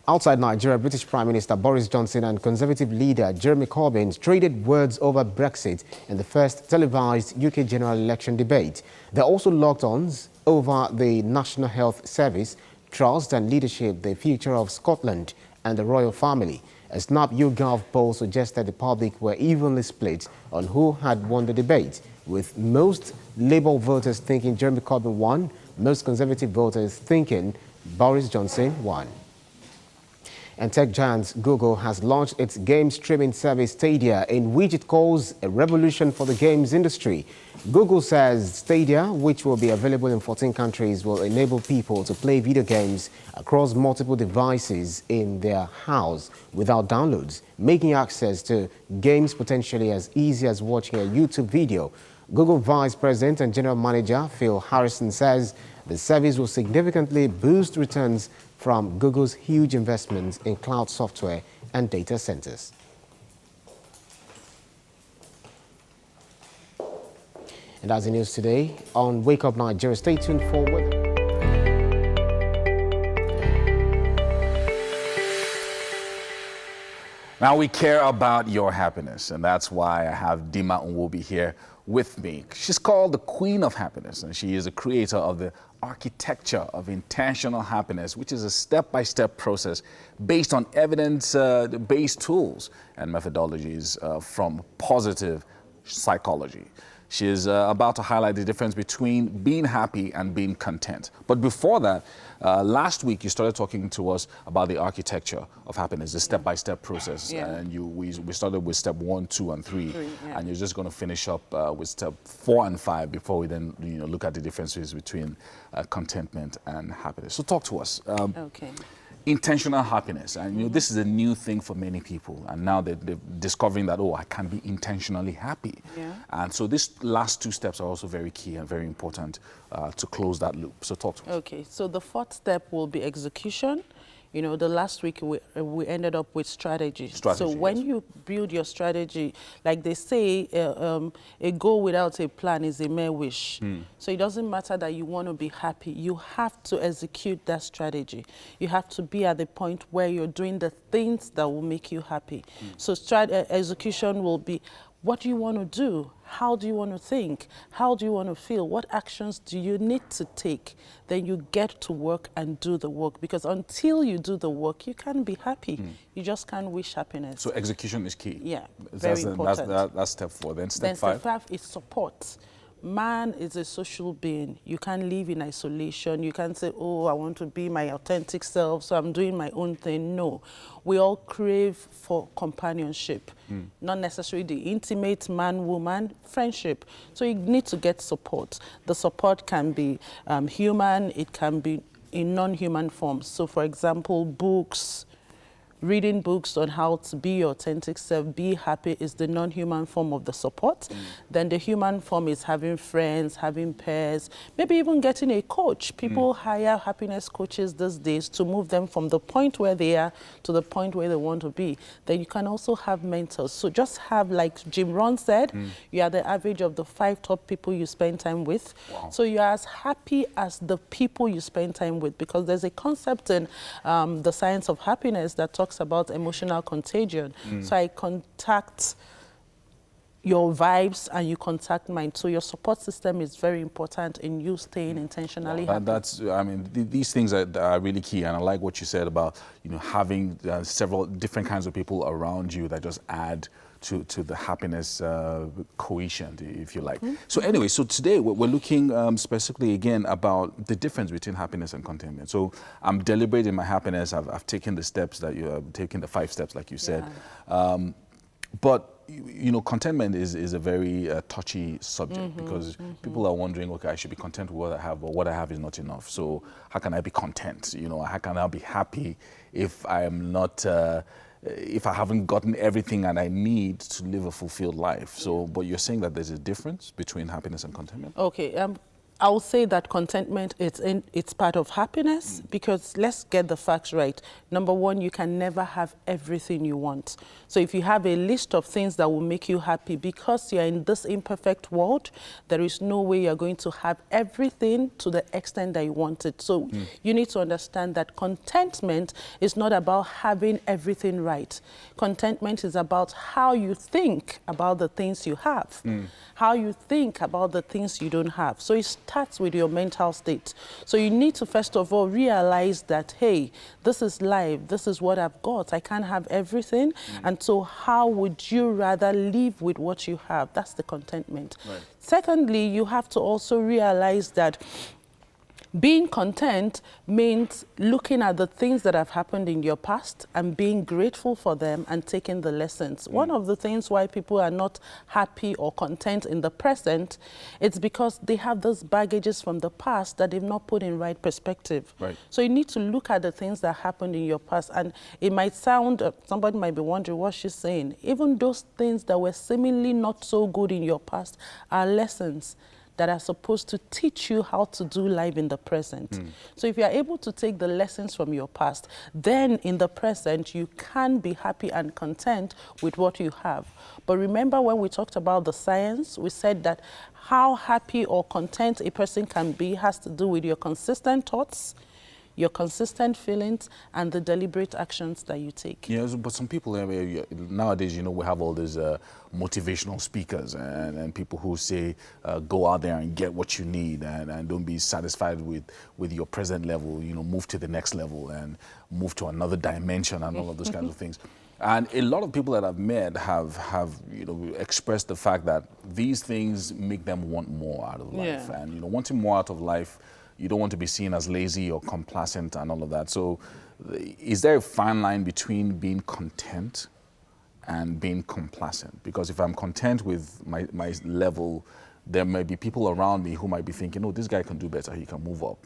E: Outside Nigeria, British Prime Minister Boris Johnson and Conservative leader Jeremy Corbyn traded words over Brexit in the first televised UK general election debate. There are also locked ons over the National Health Service, trust and leadership, the future of Scotland and the royal family. A Snap YouGov poll suggested the public were evenly split on who had won the debate, with most Labour voters thinking Jeremy Corbyn won, most Conservative voters thinking Boris Johnson won. And tech giant Google has launched its game streaming service Stadia, in which it calls a revolution for the games industry. Google says Stadia, which will be available in 14 countries, will enable people to play video games across multiple devices in their house without downloads, making access to games potentially as easy as watching a YouTube video. Google Vice President and General Manager Phil Harrison says the service will significantly boost returns from Google's huge investments in cloud software and data centers. And that's the news today on Wake Up Nigeria. Stay tuned for weather.
A: Now we care about your happiness, and that's why I have Dima Nwobi here with me. She's called the Queen of Happiness, and she is a creator of the Architecture of Intentional Happiness, which is a step-by-step process based on evidence-based tools and methodologies from positive psychology. She is about to highlight the difference between being happy and being content. But before that, last week you started talking to us about the architecture of happiness, the step-by-step process.
R: Yeah.
A: And we started with step 1, 2, and 3. And you're just going to finish up with step 4 and 5 before we then look at the differences between contentment and happiness. So talk to us.
R: Okay.
A: Intentional happiness, and this is a new thing for many people, and now they're discovering that, oh, I can be intentionally happy.
R: Yeah.
A: And so these last 2 steps are also very key and very important to close that loop. So talk to us.
R: Okay, so the 4th step will be execution. The last week we ended up with strategy. So when you build your strategy, like they say, a goal without a plan is a mere wish. So it doesn't matter that you want to be happy. You have to execute that strategy. You have to be at the point where you're doing the things that will make you happy. So execution will be, what do you want to do? How do you want to think? How do you want to feel? What actions do you need to take? Then you get to work and do the work. Because until you do the work, you can't be happy. You just can't wish happiness.
A: So execution is key.
R: Yeah, very important.
A: That's step 4. Then step 5?
R: Then step 5 is support. Man is a social being. You can't live in isolation. You can't say, oh, I want to be my authentic self, so I'm doing my own thing. No. We all crave for companionship, not necessarily the intimate man-woman friendship. So you need to get support. The support can be human. It can be in non-human forms. So, for example, books, reading books on how to be your authentic self, be happy is the non-human form of the support. Then the human form is having friends, having peers, maybe even getting a coach. People hire happiness coaches these days to move them from the point where they are to the point where they want to be. Then you can also have mentors. So just have, like Jim Rohn said, you are the average of the 5 top people you spend time with. Wow. So you are as happy as the people you spend time with, because there's a concept in the science of happiness that talks about emotional contagion. So I contact your vibes and you contact mine. So your support system is very important in you staying intentionally happy.
A: That's, I mean, these things are really key, and I like what you said about, you know, having several different kinds of people around you that just add to the happiness quotient, if you like. So anyway, so today we're looking specifically again about the difference between happiness and contentment. So I'm deliberating my happiness. I've taken the steps that you have taken, the 5 steps, like you said. But you know, contentment is a very touchy subject, because people are wondering, okay, I should be content with what I have, but what I have is not enough. So how can I be content? You know, how can I be happy if I am not, if I haven't gotten everything that I need to live a fulfilled life? So, but you're saying that there's a difference between happiness and contentment?
R: Okay, I would say that contentment, it's part of happiness, because let's get the facts right. Number 1, you can never have everything you want. So if you have a list of things that will make you happy, because you're in this imperfect world, there is no way you're going to have everything to the extent that you want it. So you need to understand that contentment is not about having everything right. Contentment is about how you think about the things you have, how you think about the things you don't have. So it starts with your mental state. So you need to first of all realize that, hey, this is life, this is what I've got. I can't have everything. And so how would you rather live with what you have? That's the contentment. Right. Secondly, you have to also realize that being content means looking at the things that have happened in your past and being grateful for them and taking the lessons. One of the things why people are not happy or content in the present, it's because they have those baggages from the past that they've not put in right perspective. Right. So you need to look at the things that happened in your past. And it might sound, somebody might be wondering what she's saying. Even those things that were seemingly not so good in your past are lessons that are supposed to teach you how to do life in the present. So if you are able to take the lessons from your past, then in the present, you can be happy and content with what you have. But remember when we talked about the science, we said that how happy or content a person can be has to do with your consistent thoughts, your consistent feelings, and the deliberate actions that you take.
A: Yes, but some people, nowadays, you know, we have all these motivational speakers and people who say, go out there and get what you need, and don't be satisfied with your present level, you know, move to the next level and move to another dimension and all of those kinds of things. And a lot of people that I've met have you know, expressed the fact that these things make them want more out of life. And, you know, wanting more out of life, you don't want to be seen as lazy or complacent and all of that. So is there a fine line between being content and being complacent? Because if I'm content with my level, there may be people around me who might be thinking, oh, this guy can do better, he can move up.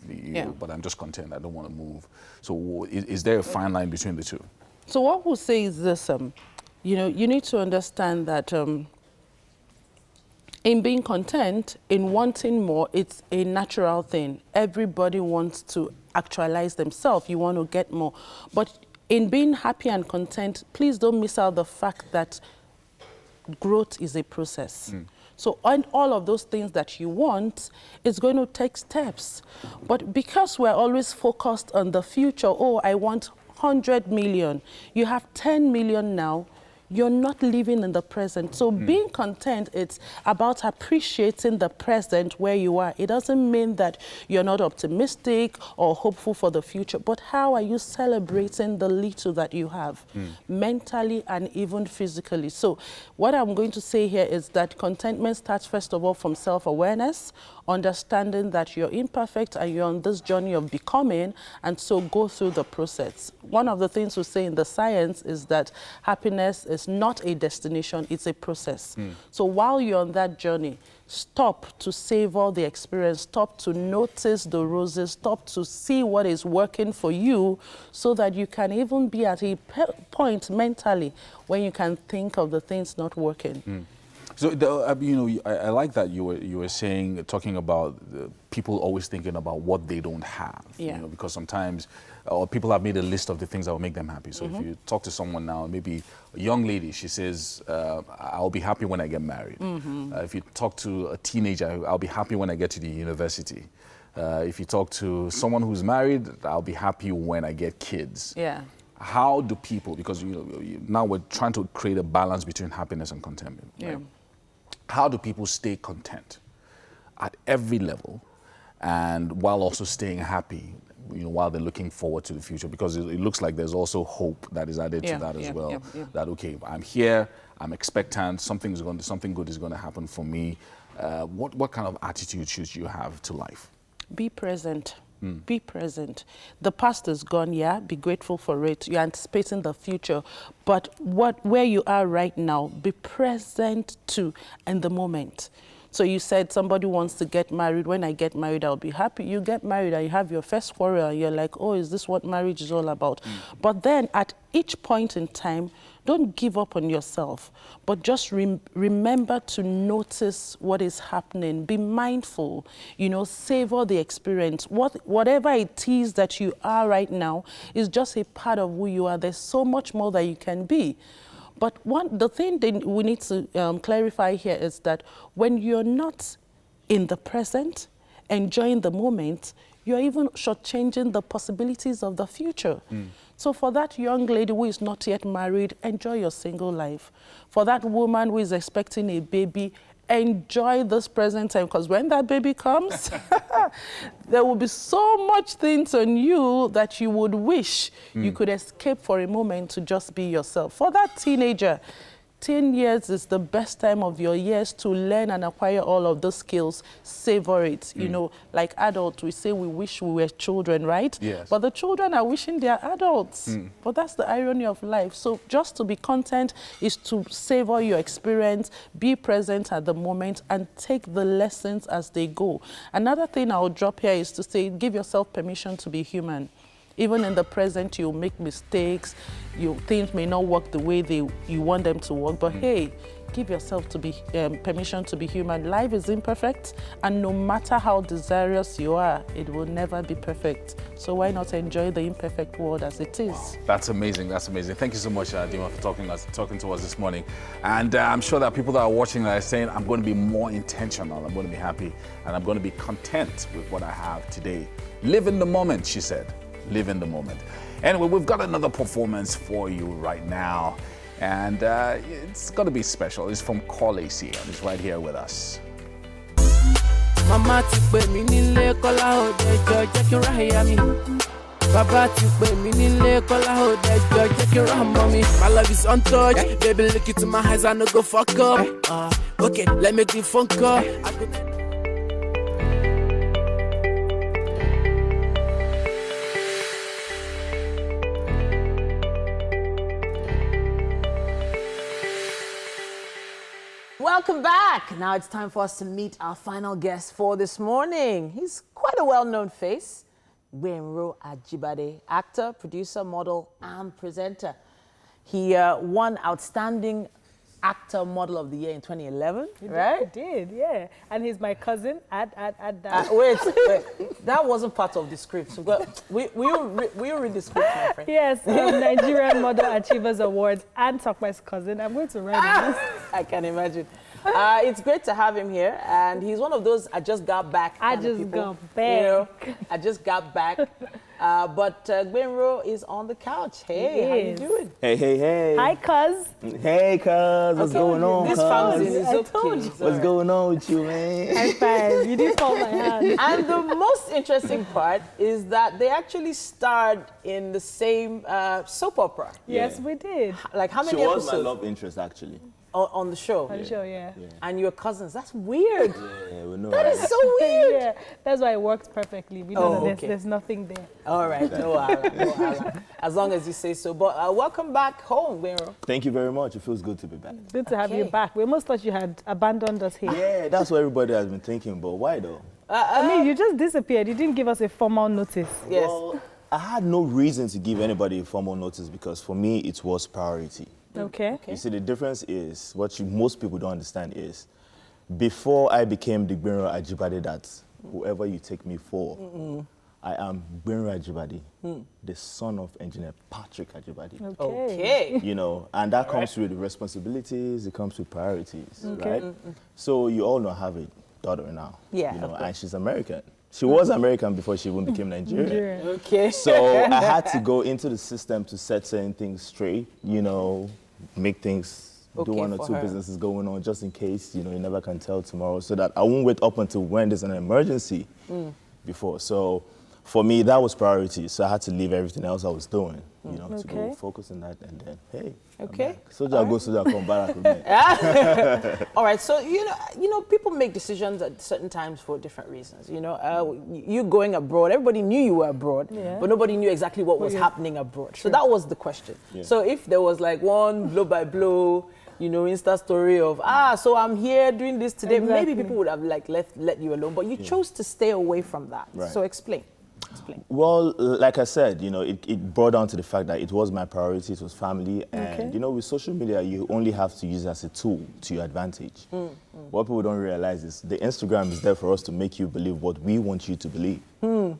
A: But I'm just content, I don't want to move. So is there a fine line between the two?
R: So what we'll say is this, you know, you need to understand that in being content, in wanting more, it's a natural thing. Everybody wants to actualize themselves. You want to get more. But in being happy and content, please don't miss out the fact that growth is a process. So on all of those things that you want, it's going to take steps. But because we're always focused on the future, oh, I want 100 million. You have 10 million now. you're not living in the present. So being content, it's about appreciating the present where you are. It doesn't mean that you're not optimistic or hopeful for the future, but how are you celebrating the little that you have, mentally and even physically? So what I'm going to say here is that contentment starts first of all from self-awareness, understanding that you're imperfect and you're on this journey of becoming, and so go through the process. One of the things we say in the science is that happiness is not a destination, it's a process. So while you're on that journey, stop to savor the experience, stop to notice the roses, stop to see what is working for you, so that you can even be at a point mentally when you can think of the things not working.
A: So, you know, I like that you were saying, talking about people always thinking about what they don't have.
R: Yeah.
A: You know, because sometimes people have made a list of the things that will make them happy. So if you talk to someone now, maybe a young lady, she says, I'll be happy when I get married. If you talk to a teenager, I'll be happy when I get to the university. If you talk to someone who's married, I'll be happy when I get kids.
R: Yeah.
A: How do people, because you know, now we're trying to create a balance between happiness and contentment.
R: Yeah.
A: Right? How do people stay content at every level, and while also staying happy, you know, while they're looking forward to the future? Because it looks like there's also hope that is added to that as well. That, okay, I'm here, I'm expectant, something good is going to happen for me. What kind of attitude should you have to life?
R: Be present. Be present. The past is gone, yeah, be grateful for it. You're anticipating the future. But where you are right now, be present to in the moment. So you said somebody wants to get married. When I get married, I'll be happy. You get married and you have your first quarrel and you're like, oh, is this what marriage is all about? But then at each point in time, don't give up on yourself, but just remember to notice what is happening. Be mindful, you know, savor the experience. Whatever it is that you are right now is just a part of who you are. There's so much more that you can be. But the thing that we need to clarify here is that when you're not in the present, enjoying the moment, you're even shortchanging the possibilities of the future. So for that young lady who is not yet married, enjoy your single life. For that woman who is expecting a baby, enjoy this present time, because when that baby comes, there will be so much things on you that you would wish you could escape for a moment to just be yourself. For that teenager, 10 years is the best time of your years to learn and acquire all of those skills. Savor it. You know, like adults, we say we wish we were children, right?
A: Yes.
R: But the children are wishing they are adults. But that's the irony of life. So just to be content is to savor your experience, be present at the moment, and take the lessons as they go. Another thing I'll drop here is to say, give yourself permission to be human. Even in the present, you'll make mistakes. Things may not work the way you want them to work. But hey, give yourself to be permission to be human. Life is imperfect, and no matter how desirous you are, it will never be perfect. So why not enjoy the imperfect world as it is?
A: Wow, that's amazing. That's amazing. Thank you so much, Dima, for talking to us this morning. And I'm sure that people that are watching are saying, I'm going to be more intentional. I'm going to be happy, and I'm going to be content with what I have today. Live in the moment, she said. Live in the moment. Anyway, we've got another performance for you right now, and it's going to be special. It's from Kolaisi, and it's right here with us.
D: Mama ti pè mí nílé Kọ́lá òdẹjọ́ jẹ́ kí n ráyà mi. Bàbá ti pè mí nílé Kọ́lá òdẹjọ́ jẹ́ kí n rá mọ́ mi. My love is untouched, baby look into my eyes, I no go fuck up. Okay, let me do phone call.
B: Welcome back. Now it's time for us to meet our final guest for this morning. He's quite a well-known face. Gbenro Ajibade, actor, producer, model, and presenter. He won Outstanding Actor Model of the Year in 2011, right?
C: He did, yeah. And he's my cousin. Add that.
B: Wait. That wasn't part of the script. So, will you read the script, my friend?
C: Yes, Nigerian Model Achievers Awards and Tokwe's cousin. I'm going to write this.
B: I can imagine. It's great to have him here, and he's one of those I just got back.
C: I just got back.
B: I just got back. But Gbenro is on the couch. Hey, how you doing?
S: Hey, hey, hey.
C: Hi, cuz.
S: Hey, cuz. What's going on,
B: This family is okay.
S: What's going on with you, man?
C: High five. You didn't fall my hand.
B: And the most interesting part is that they actually starred in the same soap opera.
C: Yes, we did.
B: Like how many
S: She was
B: episodes?
S: my love interest, actually.
B: On the show?
C: On the show, yeah.
B: And your cousins. That's weird.
S: Yeah, we know.
B: That is so weird.
C: Yeah, that's why it works perfectly. We know that
B: okay.
C: there's nothing there.
B: All right, no Allah. As long as you say so. But welcome back home, Gbenro.
S: Thank you very much. It feels good to be back.
C: Good to have you back. We almost thought you had abandoned us here.
S: Yeah, that's what everybody has been thinking, but why though?
C: I mean, you just disappeared. You didn't give us a formal notice.
B: Yes.
S: Well, I had no reason to give anybody a formal notice because for me, it was priority.
C: Okay.
S: You see, the difference is, what most people don't understand is, before I became the Gbenro Ajibade that whoever you take me for, I am Gbenro Ajibade, the son of engineer Patrick Ajibade.
B: Okay.
S: You know, and that comes with responsibilities, it comes with priorities,
C: Okay.
S: right? So you all know I have a daughter now,
B: Yeah,
S: you know,
B: of
S: and she's American. She was American before she even became Nigerian.
B: Okay.
S: So I had to go into the system to set certain things straight, you know, make things, do
B: Okay
S: one or
B: for
S: two
B: her.
S: businesses going on just in case, you know, you never can tell tomorrow, so that I won't wait up until when there's an emergency before. So for me, that was priority. So I had to leave everything else I was doing, you know, to go
C: Okay.
S: focus on that, and then, hey,
B: Okay.
S: soldier go, soldier come back with me.
B: All right, so you know, people make decisions at certain times for different reasons. You know, you going abroad, everybody knew you were abroad,
C: Yeah.
B: but nobody knew exactly what was happening abroad. So that was the question.
S: Yeah.
B: So if there was like one blow by blow, you know, Insta story of so I'm here doing this today, maybe
C: Exactly.
B: people would have like let you alone, but you chose to stay away from that.
S: Right.
B: So explain.
S: Well, like I said, you know, it brought down to the fact that it was my priority, it was family, and you know, with social media, you only have to use it as a tool to your advantage. What people don't realize is the Instagram is there for us to make you believe what we want you to believe. You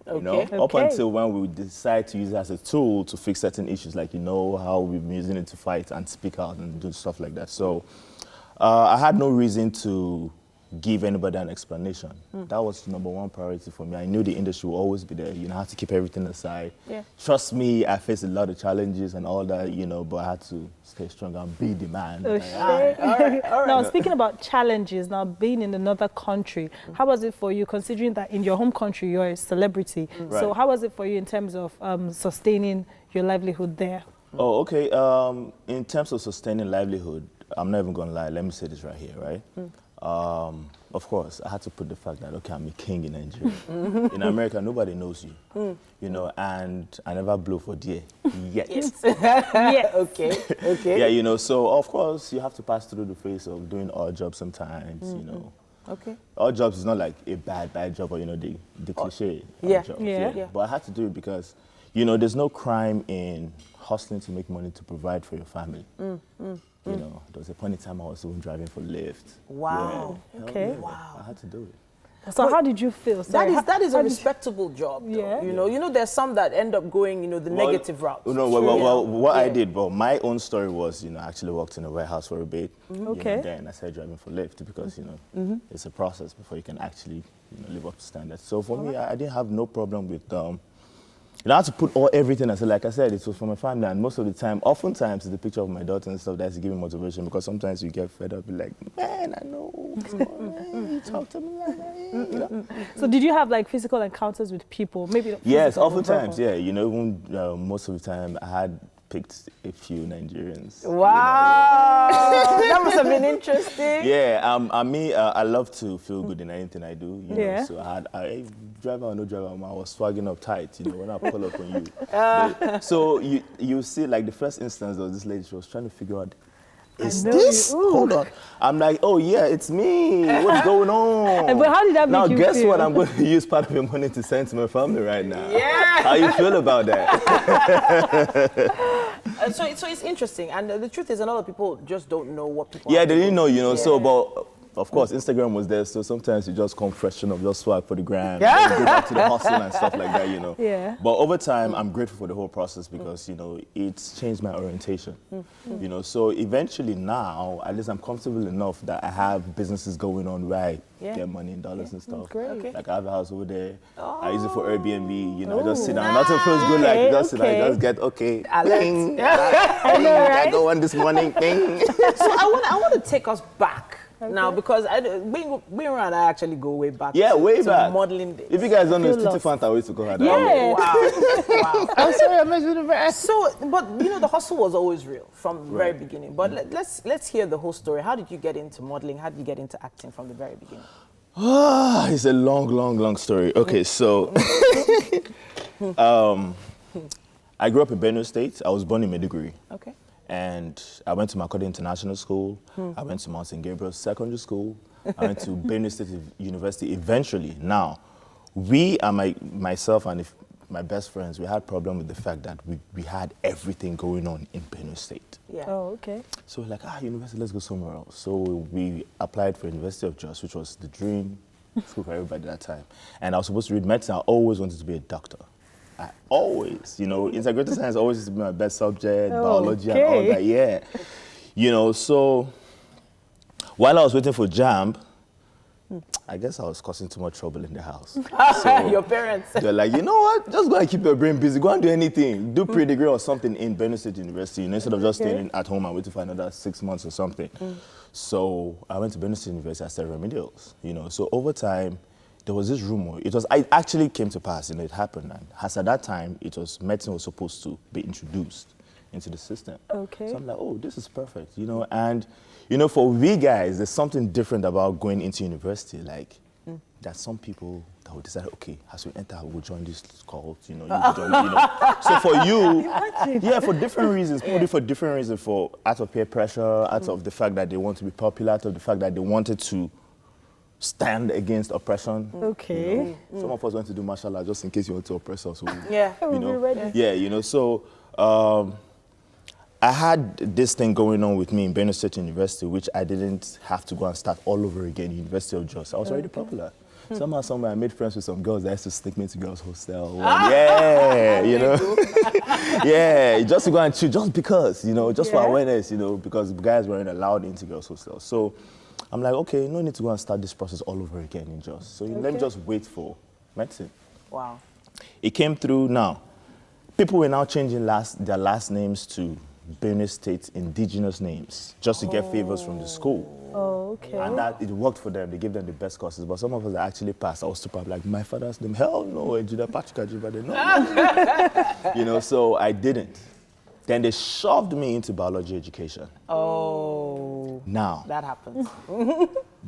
S: know, up until when we decide to use it as a tool to fix certain issues, like, you know, how we've been using it to fight and speak out and do stuff like that. So I had no reason to give anybody an explanation. That was number one priority for me. I knew the industry will always be there. You know, I had to keep everything aside.
B: Yeah.
S: Trust me, I faced a lot of challenges and all that, you know, but I had to stay strong and be the man.
C: Oh, shit.
B: All right.
C: Now, speaking about challenges, now being in another country, how was it for you, considering that in your home country you're a celebrity? So
S: Right.
C: how was it for you in terms of sustaining your livelihood there?
S: Oh, okay. In terms of sustaining livelihood, I'm not even gonna lie. Let me say this right here, right? Of course, I had to put the fact that, okay, I'm a king in Nigeria. In America, nobody knows you, you know, and I never blew for deer yet.
C: Yeah.
B: Okay.
S: Yeah, you know, so of course, you have to pass through the phase of doing odd jobs sometimes, you know.
B: Okay.
S: Odd jobs is not like a bad job, or, you know, the cliche odd
B: Yeah.
S: jobs.
C: Yeah.
S: But I had to do it because, you know, there's no crime in hustling to make money to provide for your family. You know, there was a point in time I was even driving for Lyft.
B: Wow.
S: Yeah.
C: Okay.
S: Yeah.
B: Wow.
S: I had to do it.
C: So how did you feel? Sorry,
B: That is a
C: how did you-
B: respectable job. Though.
C: Yeah.
B: You know, there's some that end up going, you know, the negative route.
S: No, well, what I did, well, my own story was, you know, I actually worked in a warehouse for a bit. You
C: Okay.
S: know, then I started driving for Lyft because, you know, it's a process before you can actually, you know, live up to standards. So for me, I didn't have no problem with, you know, I had to put everything. I said, like I said, it was for my family, and most of the time, oftentimes, it's the picture of my daughter and stuff that's giving motivation, because sometimes you get fed up, you're like, man, I know, come on, man, you talk to me like that, you know?
C: So did you have like physical encounters with people? Maybe not
S: Yes,
C: physical, but
S: oftentimes,
C: verbal?
S: yeah. You know, even most of the time, I had picked a few Nigerians.
B: Wow, that must have been interesting.
S: Yeah, I love to feel good in anything I do. You know?
C: Yeah.
S: So I driver or no driver, I was swagging up tight. You know, when I pull up on you. So you see, like the first instance of this lady, she was trying to figure out, is this? Hold on. I'm like, oh yeah, it's me. What's going on?
C: But how did that make
S: now,
C: you
S: guess
C: feel?
S: what? I'm going to use part of your money to send to my family right now.
B: Yeah.
S: How you feel about that?
B: So it's interesting, and the truth is, a lot of people just don't know what people.
S: Yeah,
B: are
S: they didn't know, you know. So,
B: Yeah.
S: but of course, Instagram was there, so sometimes you just come freshen up, just swag for the gram, and go back to the hustle and stuff like that, you know.
C: Yeah.
S: But over time, I'm grateful for the whole process because, you know, it's changed my orientation. You know, so eventually now, at least I'm comfortable enough that I have businesses going on where I get money in dollars and stuff.
C: Great. Okay.
S: Like I have a house over there. I use it for Airbnb, you know, I just sit down. Nothing feels good like you just sit down, you just get, okay, ping,
B: I know, right?
S: I go on this morning, ping.
B: So I want to take us back now because Winro and I actually go way back.
S: Yeah, way back.
B: Modeling days.
S: If you guys don't know, it's Titi Fanta used to call her that.
B: Yeah. Wow.
S: I'm sorry, I mentioned it back.
B: So, but you know, the hustle was always real from the very beginning. But let's hear the whole story. How did you get into modeling? How did you get into acting from the very beginning?
S: It's a long story. Okay, so I grew up in Benue State. I was born in Maiduguri. Okay. And I went to Makurdi International School. I went to Mount St. Gabriel Secondary School. I went to Benue State University eventually. Now, we and myself and my best friends, we had a problem with the fact that we had everything going on in Benue State.
C: Yeah. Oh, okay.
S: So we're like, university, let's go somewhere else. So we applied for University of Jos, which was the dream school for everybody at that time. And I was supposed to read medicine. I always wanted to be a doctor. I always, you know, integrated science always used to be my best subject, biology and all that, yeah. You know, so while I was waiting for JAMB, I guess I was causing too much trouble in the house. So
B: your parents.
S: they're like, you know what, just go and keep your brain busy, go and do anything. Do pre-degree or something in Benue State University, you know, instead of just staying at home and waiting for another 6 months or something. So I went to Benue State University, I studied remedials, you know. So over time, there was this rumor. I actually came to pass, you know, it happened. And as at that time, medicine was supposed to be introduced into the system. Okay. So I'm like, oh, this is perfect, you know. And, you know, for we guys, there's something different about going into university. Like, there's some people that would decide, okay, as we enter, we'll join this cult, you know, you join, you know. So for you, yeah, for different reasons, probably for different reasons, out of peer pressure, out of the fact that they want to be popular, out of the fact that they wanted to stand against oppression.
C: Okay.
S: You know? Some of us went to do martial arts just in case you want to oppress us. So,
B: yeah.
S: You know, yeah, you know, so I had this thing going on with me in Benue State University, which I didn't have to go and start all over again, University of Jos. I was already popular. Somehow, somewhere, I made friends with some girls that used to stick me to girls' hostel. Yeah, you know. Yeah, just to go and chill, just because, you know, just for awareness, you know, because guys weren't allowed into girls' hostels. So I'm like, okay, no need to go and start this process all over again in Jos. So let me just wait for medicine.
B: Wow.
S: It came through now. People were now changing their last names to Benue State indigenous names just to get favors from the school.
C: Oh, okay.
S: And that it worked for them. They gave them the best courses. But some of us that actually passed, I was super like, my father's name, hell no, no. You know, so I didn't. Then they shoved me into biology education.
B: Oh.
S: Now.
B: That happens.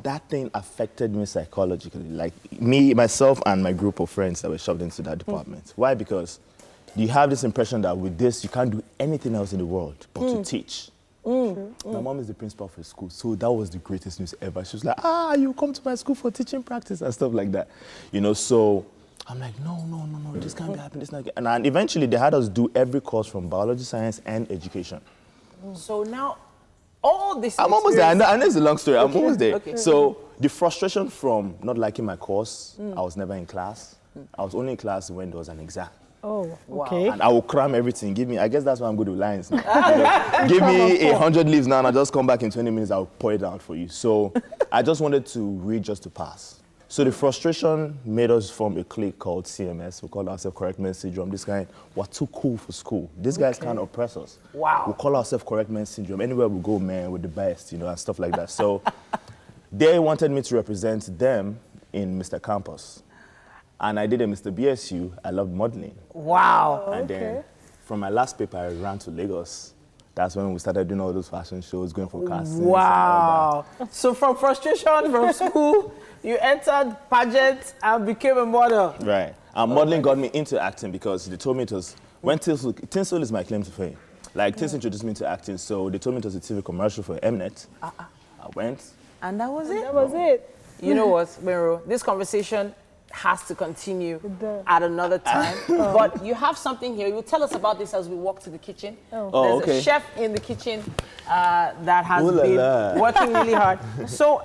S: That thing affected me psychologically. Like me, myself, and my group of friends that were shoved into that department. Why? Because you have this impression that with this, you can't do anything else in the world but to teach. My mom is the principal of a school, so that was the greatest news ever. She was like, you come to my school for teaching practice and stuff like that. You know, so I'm like, no, this can't be happening, this can't be. And eventually they had us do every course from biology, science, and education.
B: So now, all this
S: I'm almost there. I know it's a long story. I'm almost there.
B: Okay.
S: So the frustration from not liking my course, I was never in class. I was only in class when there was an exam.
C: Oh, okay.
S: And I will cram everything. I guess that's why I'm good with lines now. You know, give me 100 leaves now and I'll just come back in 20 minutes, I'll pour it out for you. So I just wanted to read just to pass. So the frustration made us form a clique called CMS. We call ourselves Correct Men Syndrome. This guy, we're too cool for school. These guys can't oppress us.
B: Wow.
S: We call ourselves Correct Men Syndrome. Anywhere we go, man, we're the best, you know, and stuff like that. So they wanted me to represent them in Mr. Campus. And I did a Mr. BSU. I loved modeling.
B: Wow.
S: And then from my last paper, I ran to Lagos. That's when we started doing all those fashion shows, going for castings.
B: Wow. So from frustration from school, you entered pageant and became a model.
S: Right. And modeling got me into acting because they told me it was, when Tinsel is my claim to fame. Like, Tinsel introduced me to acting, so they told me it was a TV commercial for Mnet. I went.
B: And that was it?
C: That was it.
B: You know what, Winro? This conversation has to continue at another time. But you have something here. You'll tell us about this as we walk to the kitchen. There's a chef in the kitchen that has been working really hard. So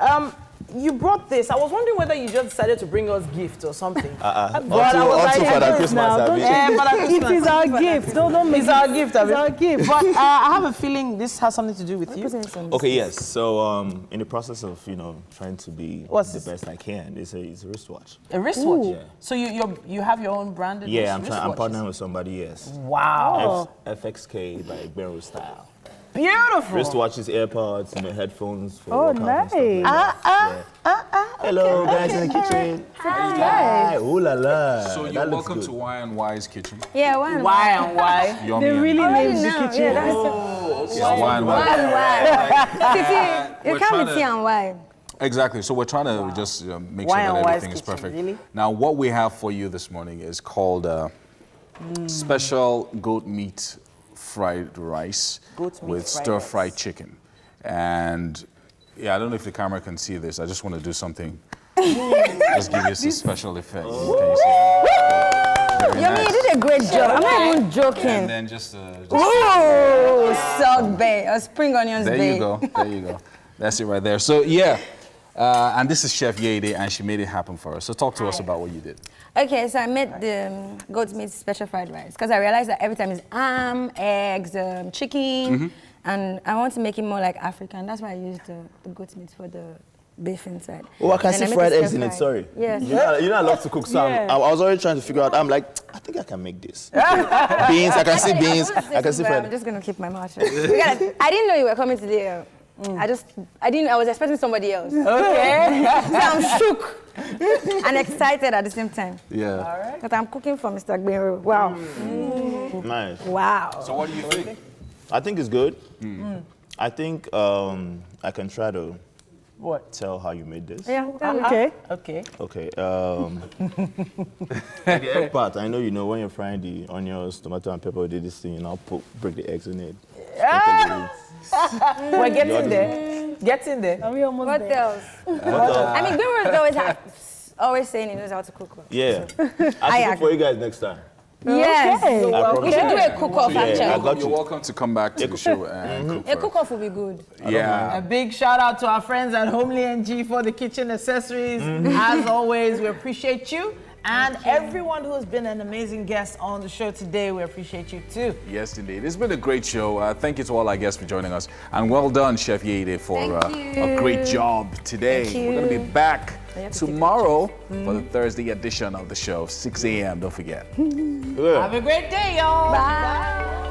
B: you brought this. I was wondering whether you just decided to bring us gifts or something.
S: Also for the Christmas,
C: It is our gift. Don't make
B: It's our gift.
C: It's our gift.
B: But I have a feeling this has something to do with you.
S: Okay, yes. So in the process of trying to be the best I can, it's a wristwatch.
B: A wristwatch.
S: Yeah.
B: So you have your own branded wristwatch.
S: I'm partnering with somebody. Yes.
B: Wow.
S: FXK by Benro Style.
B: Beautiful.
S: Wristwatches, AirPods, headphones for
C: Oh, nice.
S: Hello, guys in the kitchen.
C: Hi.
S: Ooh la la.
A: So you're welcome to Y&Y's kitchen.
P: Yeah,
B: Y&Y.
A: Yummy.
C: They really named the
P: know,
C: kitchen.
P: yeah, that's
A: Y&Y.
P: You can't be T and Y.
A: Exactly. So we're trying to just make sure that
B: Y&Y's
A: everything is
B: kitchen,
A: perfect.
B: really?
A: Now, what we have for you this morning is called special goat meat fried rice with stir-fried chicken. And yeah, I don't know if the camera can see this. I just want to do something. Just give you some special effect. Can you see that?
P: Yummy, you did a great job. I'm not even joking.
A: And then just
P: Ooh, salt bay, or spring onions bay.
A: there you go. There you go. That's it right there. So yeah, and this is Chef Yede, and she made it happen for us. So talk to us about what you did.
P: Okay, so I made the goat meat special fried rice because I realized that every time it's eggs, chicken, and I want to make it more like African. That's why I used the goat meat for the beef inside.
S: Oh, I can see fried eggs in it, sorry.
P: Yes.
S: You know I love to cook, so I was already trying to figure out, I'm like, I think I can make this. Beans, I can see beans, I can see fried.
P: I'm just going to keep my mouth shut. I didn't know you were coming today. I was expecting somebody else.
B: Okay.
P: So I'm shook and excited at the same time.
A: Yeah.
P: All right. But I'm cooking for Mr. Gbenro. Wow.
S: Nice.
P: Wow.
A: So what do you think?
S: I think it's good. I think I can try to tell how you made this.
P: Yeah.
C: Okay.
B: Okay.
S: Okay. The egg part, I know when you're frying the onions, tomato, and pepper, you do this thing, break the eggs in it.
B: We're getting there. Getting there.
C: Are we almost
P: What
C: there?
P: else? I mean, Gbenro is always saying he knows how to cook.
S: Yeah. I'll cook for you guys next time.
P: Yes. We should do a cook-off, actually.
A: You're welcome to come back to the show and cook
P: A cook-off will be good.
A: Yeah.
B: A big shout out to our friends at Homely NG for the kitchen accessories. As always, we appreciate you. And everyone who has been an amazing guest on the show today, we appreciate you too.
A: Yes, indeed. It's been a great show. Thank you to all our guests for joining us. And well done, Chef Yede, for a great job today. We're going to be back tomorrow for the Thursday edition of the show, 6 a.m. Don't forget.
B: Have a great day, y'all.
P: Bye.